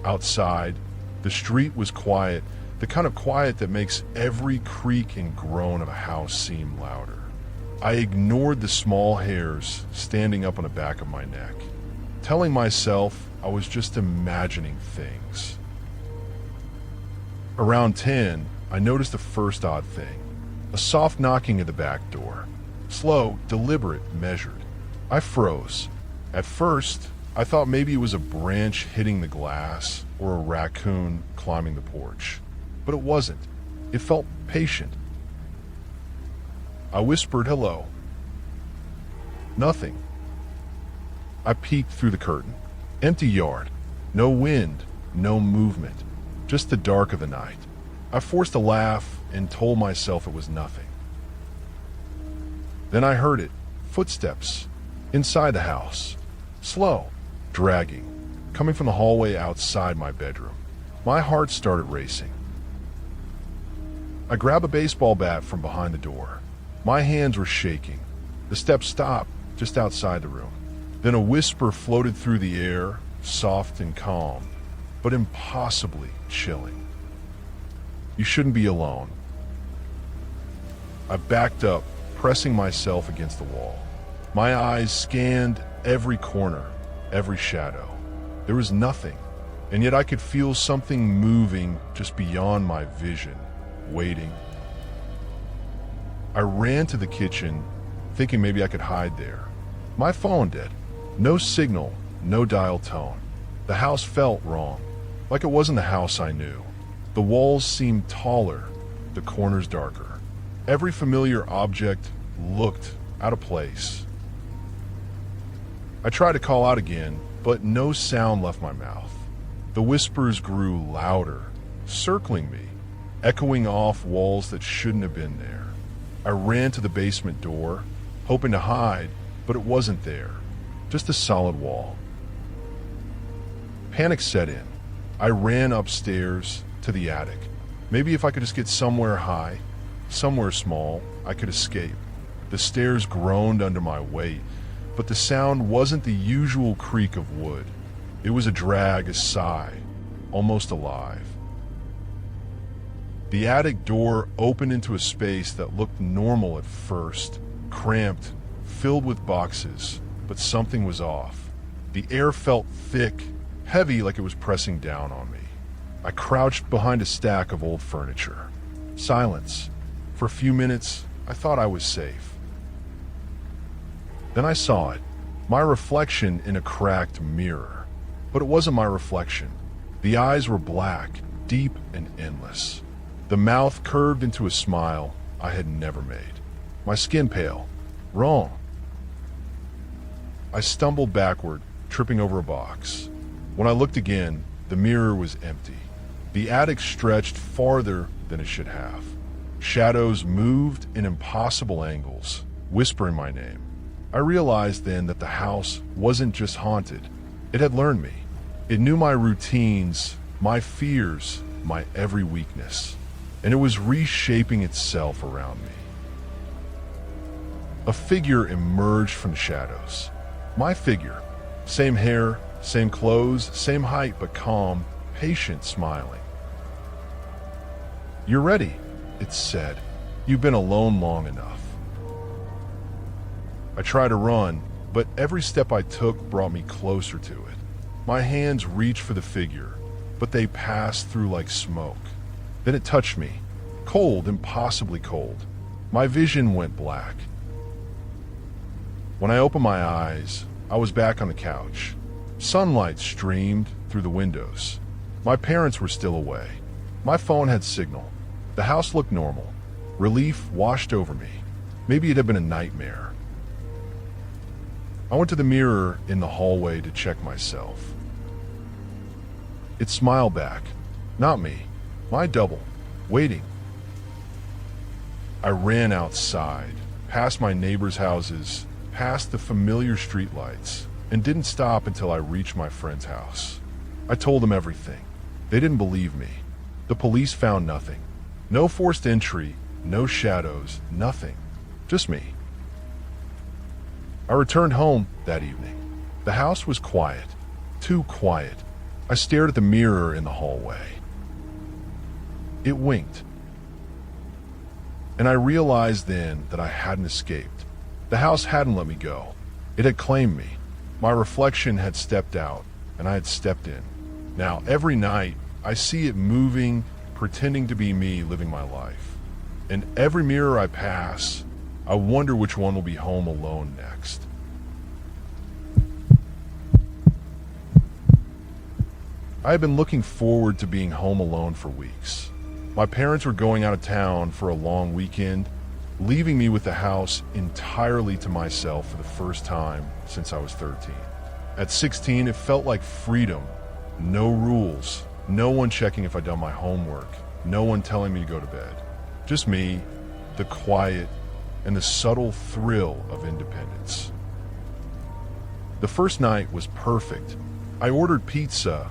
Outside, the street was quiet, the kind of quiet that makes every creak and groan of a house seem louder. I ignored the small hairs standing up on the back of my neck, telling myself I was just imagining things. Around 10, I noticed the first odd thing. A soft knocking at the back door. Slow, deliberate, measured. I froze. At first, I thought maybe it was a branch hitting the glass or a raccoon climbing the porch. But it wasn't. It felt patient. I whispered hello. Nothing. I peeked through the curtain. Empty yard. No wind, no movement. Just the dark of the night. I forced a laugh and told myself it was nothing. Then I heard it. Footsteps. Inside the house. Slow. Dragging. Coming from the hallway outside my bedroom. My heart started racing. I grabbed a baseball bat from behind the door. My hands were shaking. The steps stopped just outside the room. Then a whisper floated through the air, soft and calm, but impossibly chilling. You shouldn't be alone. I backed up, pressing myself against the wall. My eyes scanned every corner, every shadow. There was nothing, and yet I could feel something moving just beyond my vision, waiting. I ran to the kitchen, thinking maybe I could hide there. My phone did. No signal, no dial tone. The house felt wrong, like it wasn't the house I knew. The walls seemed taller, the corners darker. Every familiar object looked out of place. I tried to call out again, but no sound left my mouth. The whispers grew louder, circling me, echoing off walls that shouldn't have been there. I ran to the basement door, hoping to hide, but it wasn't there. Just a solid wall. Panic set in. I ran upstairs to the attic. Maybe if I could just get somewhere high, somewhere small, I could escape. The stairs groaned under my weight, but the sound wasn't the usual creak of wood. It was a drag, a sigh, almost alive. The attic door opened into a space that looked normal at first, cramped, filled with boxes, but something was off. The air felt thick, heavy like it was pressing down on me. I crouched behind a stack of old furniture. Silence. For a few minutes, I thought I was safe. Then I saw it, my reflection in a cracked mirror. But it wasn't my reflection. The eyes were black, deep and endless. The mouth curved into a smile I had never made. My skin pale. Wrong. I stumbled backward, tripping over a box. When I looked again, the mirror was empty. The attic stretched farther than it should have. Shadows moved in impossible angles, whispering my name. I realized then that the house wasn't just haunted. It had learned me. It knew my routines, my fears, my every weakness, and it was reshaping itself around me. A figure emerged from the shadows. My figure. Same hair, same clothes, same height, but calm, patient, smiling. "You're ready," it said. "You've been alone long enough." I tried to run, but every step I took brought me closer to it. My hands reached for the figure, but they passed through like smoke. Then it touched me. Cold, impossibly cold. My vision went black. When I opened my eyes, I was back on the couch. Sunlight streamed through the windows. My parents were still away. My phone had signal. The house looked normal. Relief washed over me. Maybe it had been a nightmare. I went to the mirror in the hallway to check myself. It smiled back. Not me. My double. Waiting. I ran outside, past my neighbors' houses, past the familiar streetlights, and didn't stop until I reached my friend's house. I told them everything. They didn't believe me. The police found nothing. No forced entry, no shadows, nothing. Just me. I returned home that evening. The house was quiet. Too quiet. I stared at the mirror in the hallway. It winked. And I realized then that I hadn't escaped. The house hadn't let me go. It had claimed me. My reflection had stepped out, and I had stepped in. Now, every night, I see it moving, pretending to be me living my life. In every mirror I pass, I wonder which one will be home alone next. I had been looking forward to being home alone for weeks. My parents were going out of town for a long weekend, leaving me with the house entirely to myself for the first time since I was 13. At 16, it felt like freedom. No rules, no one checking if I'd done my homework, no one telling me to go to bed. Just me, the quiet, and the subtle thrill of independence. The first night was perfect. I ordered pizza,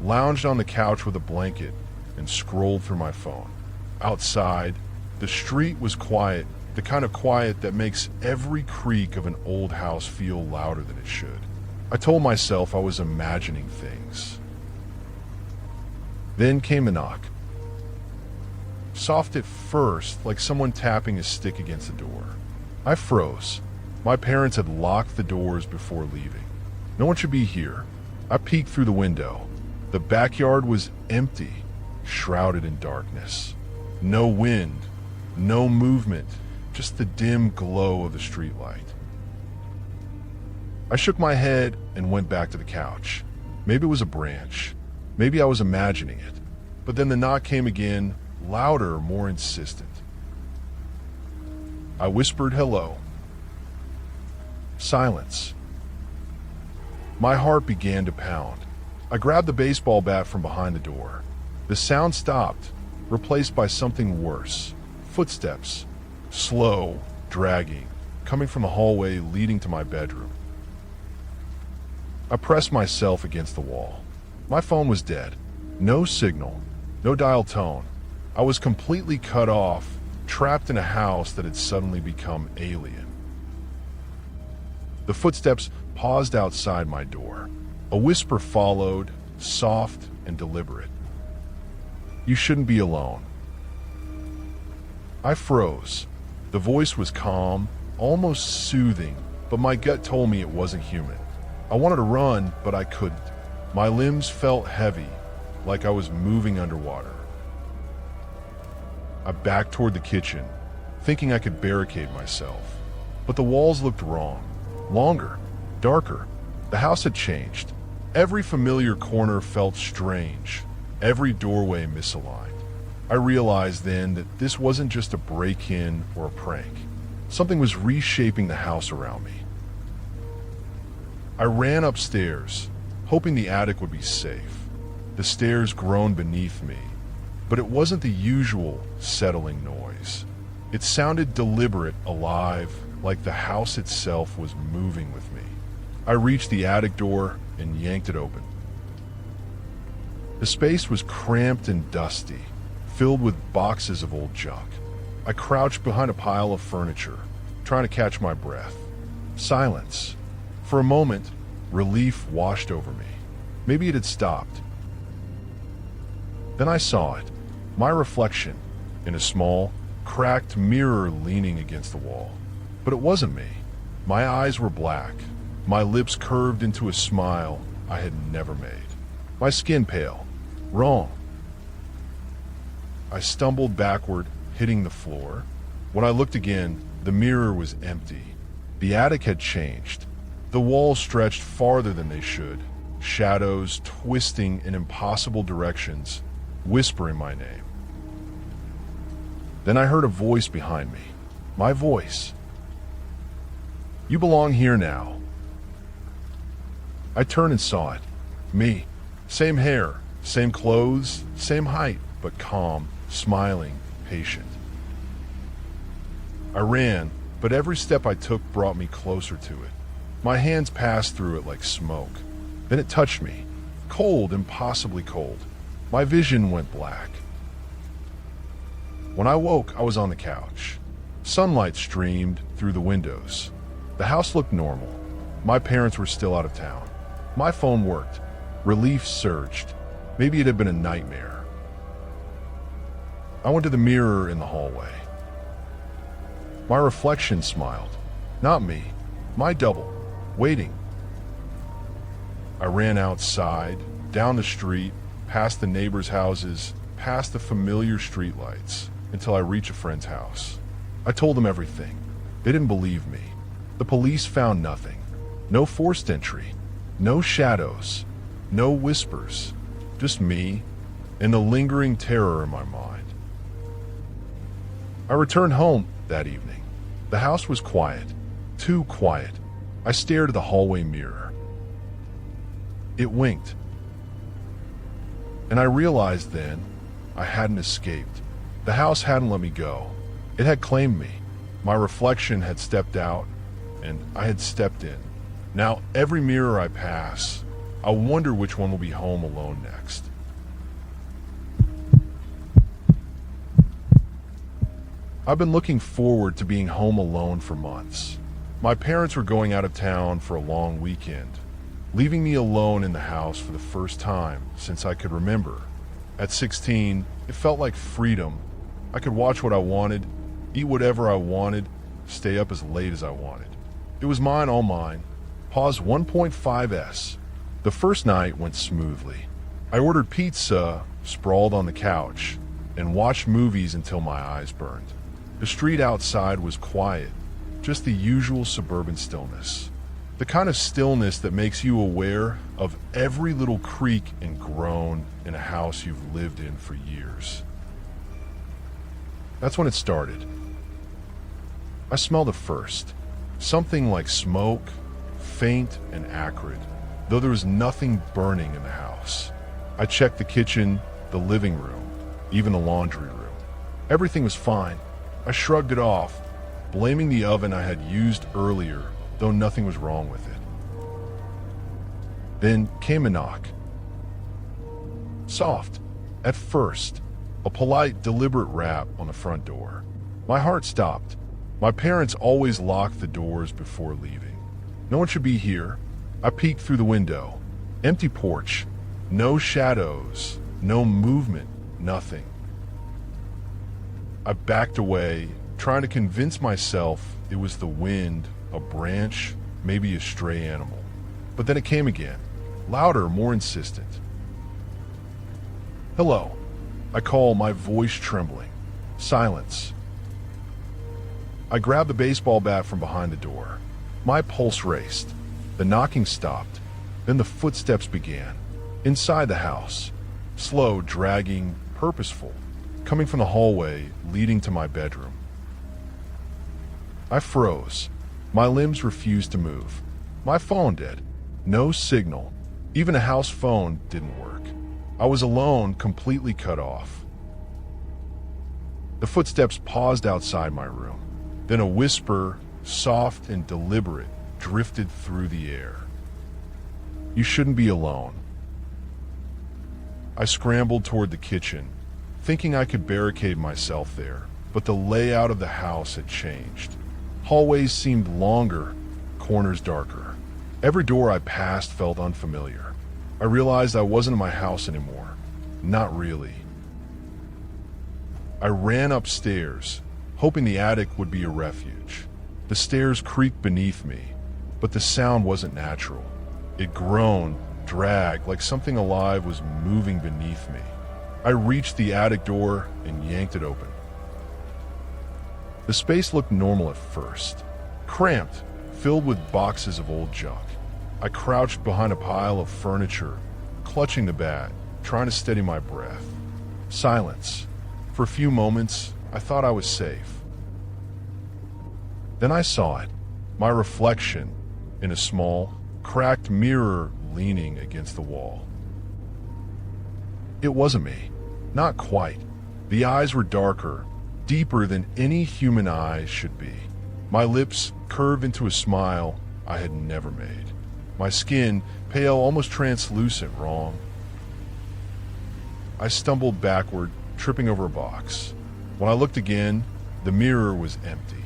lounged on the couch with a blanket, and scrolled through my phone. Outside, the street was quiet, the kind of quiet that makes every creak of an old house feel louder than it should. I told myself I was imagining things. Then came a knock. Soft at first, like someone tapping a stick against the door. I froze. My parents had locked the doors before leaving. No one should be here. I peeked through the window. The backyard was empty, shrouded in darkness. No wind, no movement, just the dim glow of the streetlight. I shook my head and went back to the couch. Maybe it was a branch. Maybe I was imagining it. But then the knock came again, louder, more insistent. I whispered hello. Silence. My heart began to pound. I grabbed the baseball bat from behind the door. The sound stopped, replaced by something worse. Footsteps. Slow, dragging, coming from the hallway leading to my bedroom. I pressed myself against the wall. My phone was dead. No signal, no dial tone. I was completely cut off, trapped in a house that had suddenly become alien. The footsteps paused outside my door. A whisper followed, soft and deliberate. You shouldn't be alone. I froze. The voice was calm, almost soothing, but my gut told me it wasn't human. I wanted to run, but I couldn't. My limbs felt heavy, like I was moving underwater. I backed toward the kitchen, thinking I could barricade myself. But the walls looked wrong. Longer, darker. The house had changed. Every familiar corner felt strange, every doorway misaligned. I realized then that this wasn't just a break-in or a prank. Something was reshaping the house around me. I ran upstairs, hoping the attic would be safe. The stairs groaned beneath me, but it wasn't the usual settling noise. It sounded deliberate, alive, like the house itself was moving with me. I reached the attic door and yanked it open. The space was cramped and dusty, filled with boxes of old junk. I crouched behind a pile of furniture, trying to catch my breath. Silence. For a moment, relief washed over me. Maybe it had stopped. Then I saw it, my reflection, in a small, cracked mirror leaning against the wall. But it wasn't me. My eyes were black, my lips curved into a smile I had never made. My skin pale. Wrong. I stumbled backward, hitting the floor. When I looked again, the mirror was empty. The attic had changed. The walls stretched farther than they should, shadows twisting in impossible directions, whispering my name. Then I heard a voice behind me. My voice. You belong here now. I turned and saw it. Me. Same hair, same clothes, same height, but calm, smiling, patient. I ran, but every step I took brought me closer to it. My hands passed through it like smoke. Then it touched me. Cold, impossibly cold. My vision went black. When I woke, I was on the couch. Sunlight streamed through the windows. The house looked normal. My parents were still out of town. My phone worked. Relief surged. Maybe it had been a nightmare. I went to the mirror in the hallway. My reflection smiled. Not me, my double, waiting. I ran outside, down the street, past the neighbors' houses, past the familiar streetlights, until I reached a friend's house. I told them everything. They didn't believe me. The police found nothing. No forced entry, no shadows, no whispers, just me and the lingering terror in my mind. I returned home that evening. The house was quiet, too quiet. I stared at the hallway mirror. It winked. And I realized then I hadn't escaped. The house hadn't let me go. It had claimed me. My reflection had stepped out, and I had stepped in. Now, every mirror I pass, I wonder which one will be home alone next. I've been looking forward to being home alone for months. My parents were going out of town for a long weekend, leaving me alone in the house for the first time since I could remember. At 16, it felt like freedom. I could watch what I wanted, eat whatever I wanted, stay up as late as I wanted. It was mine, all mine. Pause 1.5s. The first night went smoothly. I ordered pizza, sprawled on the couch, and watched movies until my eyes burned. The street outside was quiet, just the usual suburban stillness. The kind of stillness that makes you aware of every little creak and groan in a house you've lived in for years. That's when it started. I smelled it first. Something like smoke, faint and acrid, though there was nothing burning in the house. I checked the kitchen, the living room, even the laundry room. Everything was fine. I shrugged it off, blaming the oven I had used earlier, though nothing was wrong with it. Then came a knock. Soft, at first, a polite, deliberate rap on the front door. My heart stopped. My parents always locked the doors before leaving. No one should be here. I peeked through the window. Empty porch. No shadows. No movement. Nothing. I backed away, trying to convince myself it was the wind, a branch, maybe a stray animal. But then it came again. Louder, more insistent. Hello. I call, my voice trembling. Silence. I grabbed the baseball bat from behind the door. My pulse raced. The knocking stopped. Then the footsteps began. Inside the house. Slow, dragging, purposeful. Coming from the hallway leading to my bedroom. I froze. My limbs refused to move. My phone did. No signal. Even a house phone didn't work. I was alone, completely cut off. The footsteps paused outside my room. Then a whisper, soft and deliberate, drifted through the air. You shouldn't be alone. I scrambled toward the kitchen, thinking I could barricade myself there, but the layout of the house had changed. Hallways seemed longer, corners darker. Every door I passed felt unfamiliar. I realized I wasn't in my house anymore. Not really. I ran upstairs, hoping the attic would be a refuge. The stairs creaked beneath me, but the sound wasn't natural. It groaned, dragged, like something alive was moving beneath me. I reached the attic door and yanked it open. The space looked normal at first, cramped, filled with boxes of old junk. I crouched behind a pile of furniture, clutching the bat, trying to steady my breath. Silence. For a few moments, I thought I was safe. Then I saw it, my reflection, in a small, cracked mirror leaning against the wall. It wasn't me. Not quite. The eyes were darker, deeper than any human eyes should be. My lips curved into a smile I had never made. My skin, pale, almost translucent, wrong. I stumbled backward, tripping over a box. When I looked again, the mirror was empty.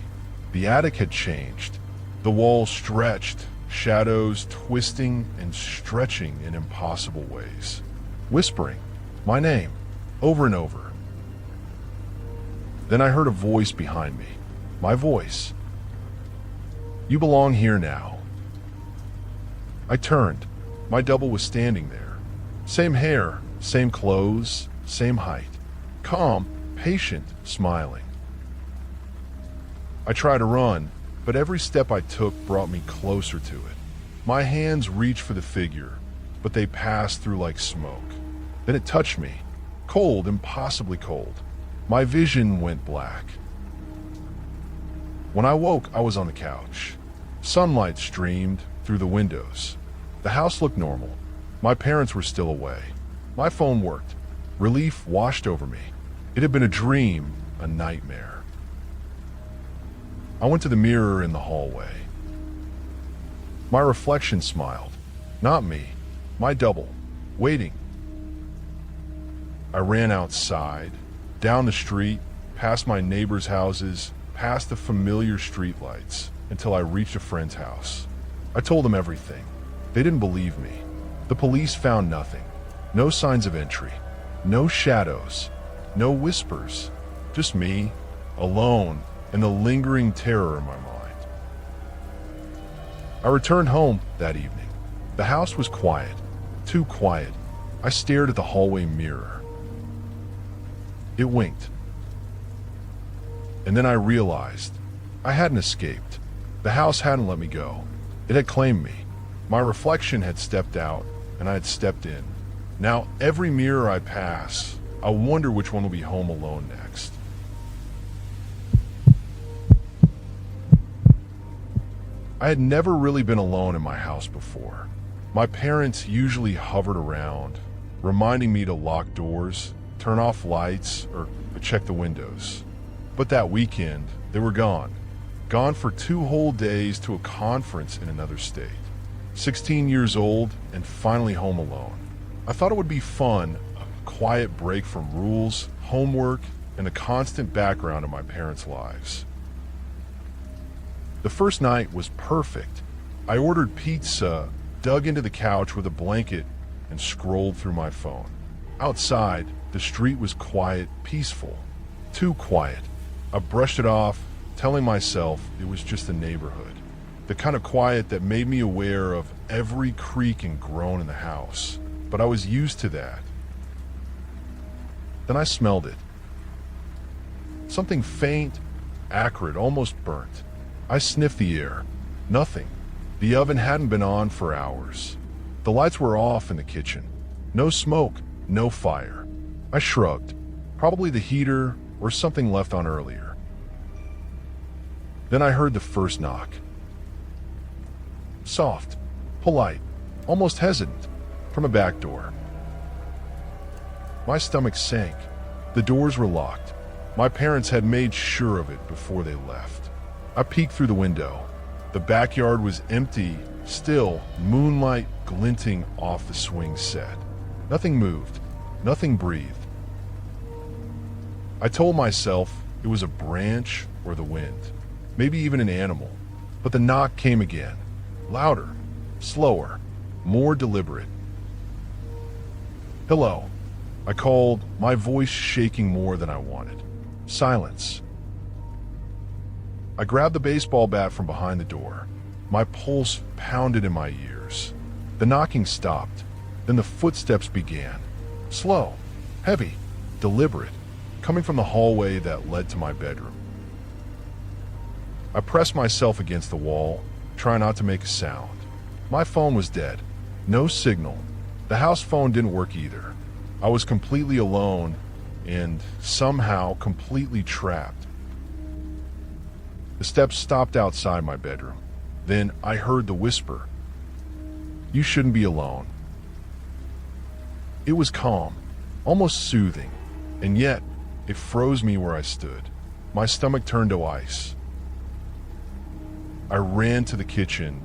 The attic had changed. The walls stretched, shadows twisting and stretching in impossible ways. Whispering, my name, over and over. Then I heard a voice behind me. My voice. You belong here now. I turned. My double was standing there. Same hair, same clothes, same height. Calm, patient, smiling. I tried to run, but every step I took brought me closer to it. My hands reached for the figure, but they passed through like smoke. Then it touched me. Cold, impossibly cold. My vision went black. When I woke, I was on the couch. Sunlight streamed through the windows. The house looked normal. My parents were still away. My phone worked. Relief washed over me. It had been a dream, a nightmare. I went to the mirror in the hallway. My reflection smiled. Not me, my double, waiting. I ran outside, down the street, past my neighbors' houses, past the familiar streetlights, until I reached a friend's house. I told them everything. They didn't believe me. The police found nothing. No signs of entry. No shadows. No whispers. Just me, alone, and the lingering terror in my mind. I returned home that evening. The house was quiet. Too quiet. I stared at the hallway mirror. It winked. And then I realized I hadn't escaped. The house hadn't let me go. It had claimed me. My reflection had stepped out, and I had stepped in. Now, every mirror I pass, I wonder which one will be home alone next. I had never really been alone in my house before. My parents usually hovered around, reminding me to lock doors, turn off lights, or check the windows. But that weekend, they were gone. Gone for 2 whole days to a conference in another state. 16 years old and finally home alone. I thought it would be fun, a quiet break from rules, homework, and the constant background of my parents' lives. The first night was perfect. I ordered pizza, dug into the couch with a blanket, and scrolled through my phone. Outside, the street was quiet, peaceful. Too quiet. I brushed it off, telling myself it was just a neighborhood. The kind of quiet that made me aware of every creak and groan in the house. But I was used to that. Then I smelled it. Something faint, acrid, almost burnt. I sniffed the air. Nothing. The oven hadn't been on for hours. The lights were off in the kitchen. No smoke, no fire. I shrugged. Probably the heater or something left on earlier. Then I heard the first knock. Soft, polite, almost hesitant, from a back door. My stomach sank. The doors were locked. My parents had made sure of it before they left. I peeked through the window. The backyard was empty, still, moonlight glinting off the swing set. Nothing moved. Nothing breathed. I told myself it was a branch or the wind, maybe even an animal. But the knock came again, louder, slower, more deliberate. Hello, I called, my voice shaking more than I wanted. Silence. I grabbed the baseball bat from behind the door. My pulse pounded in my ears. The knocking stopped. Then the footsteps began. Slow, heavy, deliberate, coming from the hallway that led to my bedroom. I pressed myself against the wall, trying not to make a sound. My phone was dead. No signal. The house phone didn't work either. I was completely alone and somehow completely trapped. The steps stopped outside my bedroom. Then I heard the whisper. You shouldn't be alone. It was calm, almost soothing, and yet it froze me where I stood. My stomach turned to ice. I ran to the kitchen,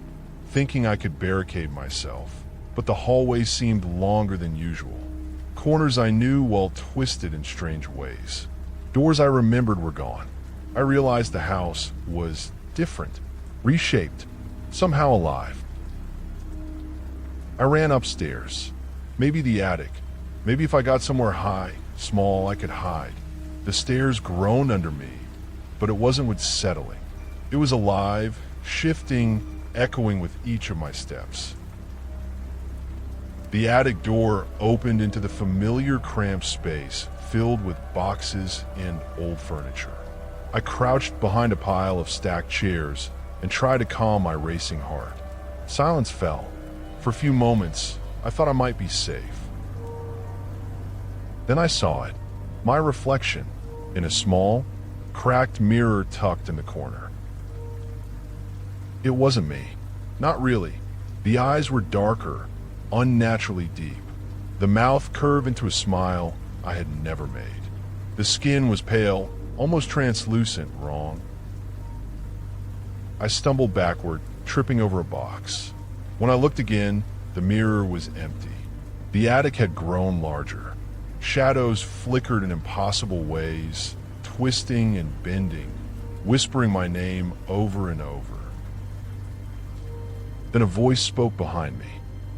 thinking I could barricade myself, but the hallway seemed longer than usual. Corners I knew well twisted in strange ways. Doors I remembered were gone. I realized the house was different, reshaped, somehow alive. I ran upstairs. Maybe the attic. Maybe if I got somewhere high, small, I could hide. The stairs groaned under me, but it wasn't with settling. It was alive, shifting, echoing with each of my steps. The attic door opened into the familiar cramped space filled with boxes and old furniture. I crouched behind a pile of stacked chairs and tried to calm my racing heart. Silence fell. For a few moments, I thought I might be safe. Then I saw it, my reflection, in a small, cracked mirror tucked in the corner. It wasn't me. Not really. The eyes were darker, unnaturally deep. The mouth curved into a smile I had never made. The skin was pale, almost translucent, wrong. I stumbled backward, tripping over a box. When I looked again, the mirror was empty. The attic had grown larger. Shadows flickered in impossible ways, twisting and bending, whispering my name over and over. Then a voice spoke behind me.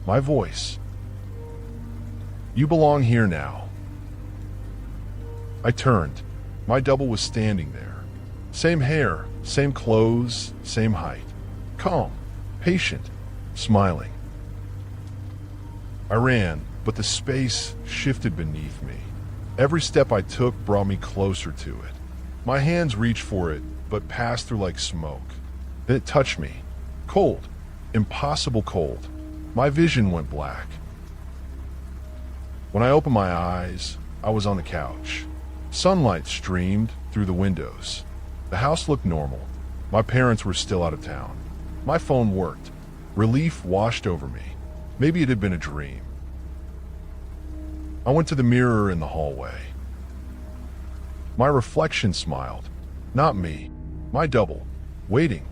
My voice. "You belong here now." I turned. My double was standing there. Same hair, same clothes, same height. Calm, patient, smiling. I ran, but the space shifted beneath me. Every step I took brought me closer to it. My hands reached for it, but passed through like smoke. Then it touched me. Cold. Impossible cold. My vision went black. When I opened my eyes, I was on the couch. Sunlight streamed through the windows. The house looked normal. My parents were still out of town. My phone worked. Relief washed over me. Maybe it had been a dream. I went to the mirror in the hallway. My reflection smiled. Not me. My double. Waiting.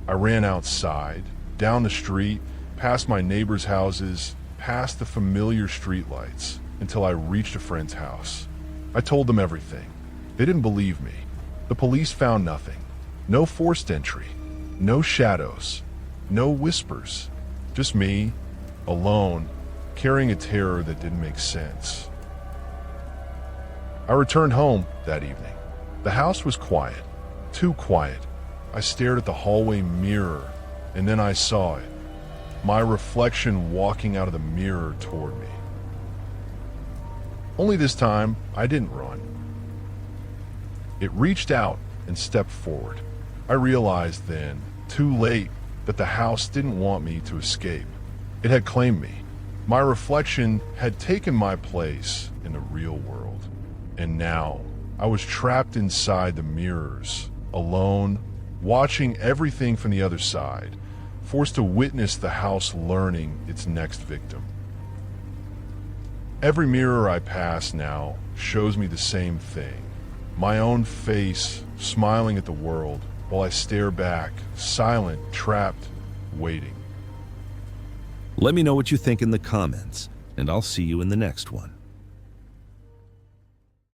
I ran outside, down the street, past my neighbors' houses, past the familiar streetlights, until I reached a friend's house. I told them everything. They didn't believe me. The police found nothing. No forced entry. No shadows. No whispers. Just me, alone, carrying a terror that didn't make sense. I returned home that evening. The house was quiet. Too quiet. I stared at the hallway mirror, and then I saw it. My reflection walking out of the mirror toward me. Only this time, I didn't run. It reached out and stepped forward. I realized then, too late, that the house didn't want me to escape. It had claimed me. My reflection had taken my place in the real world. And now, I was trapped inside the mirrors, alone, watching everything from the other side, forced to witness the house learning its next victim. Every mirror I pass now shows me the same thing. My own face smiling at the world while I stare back, silent, trapped, waiting. Let me know what you think in the comments, and I'll see you in the next one.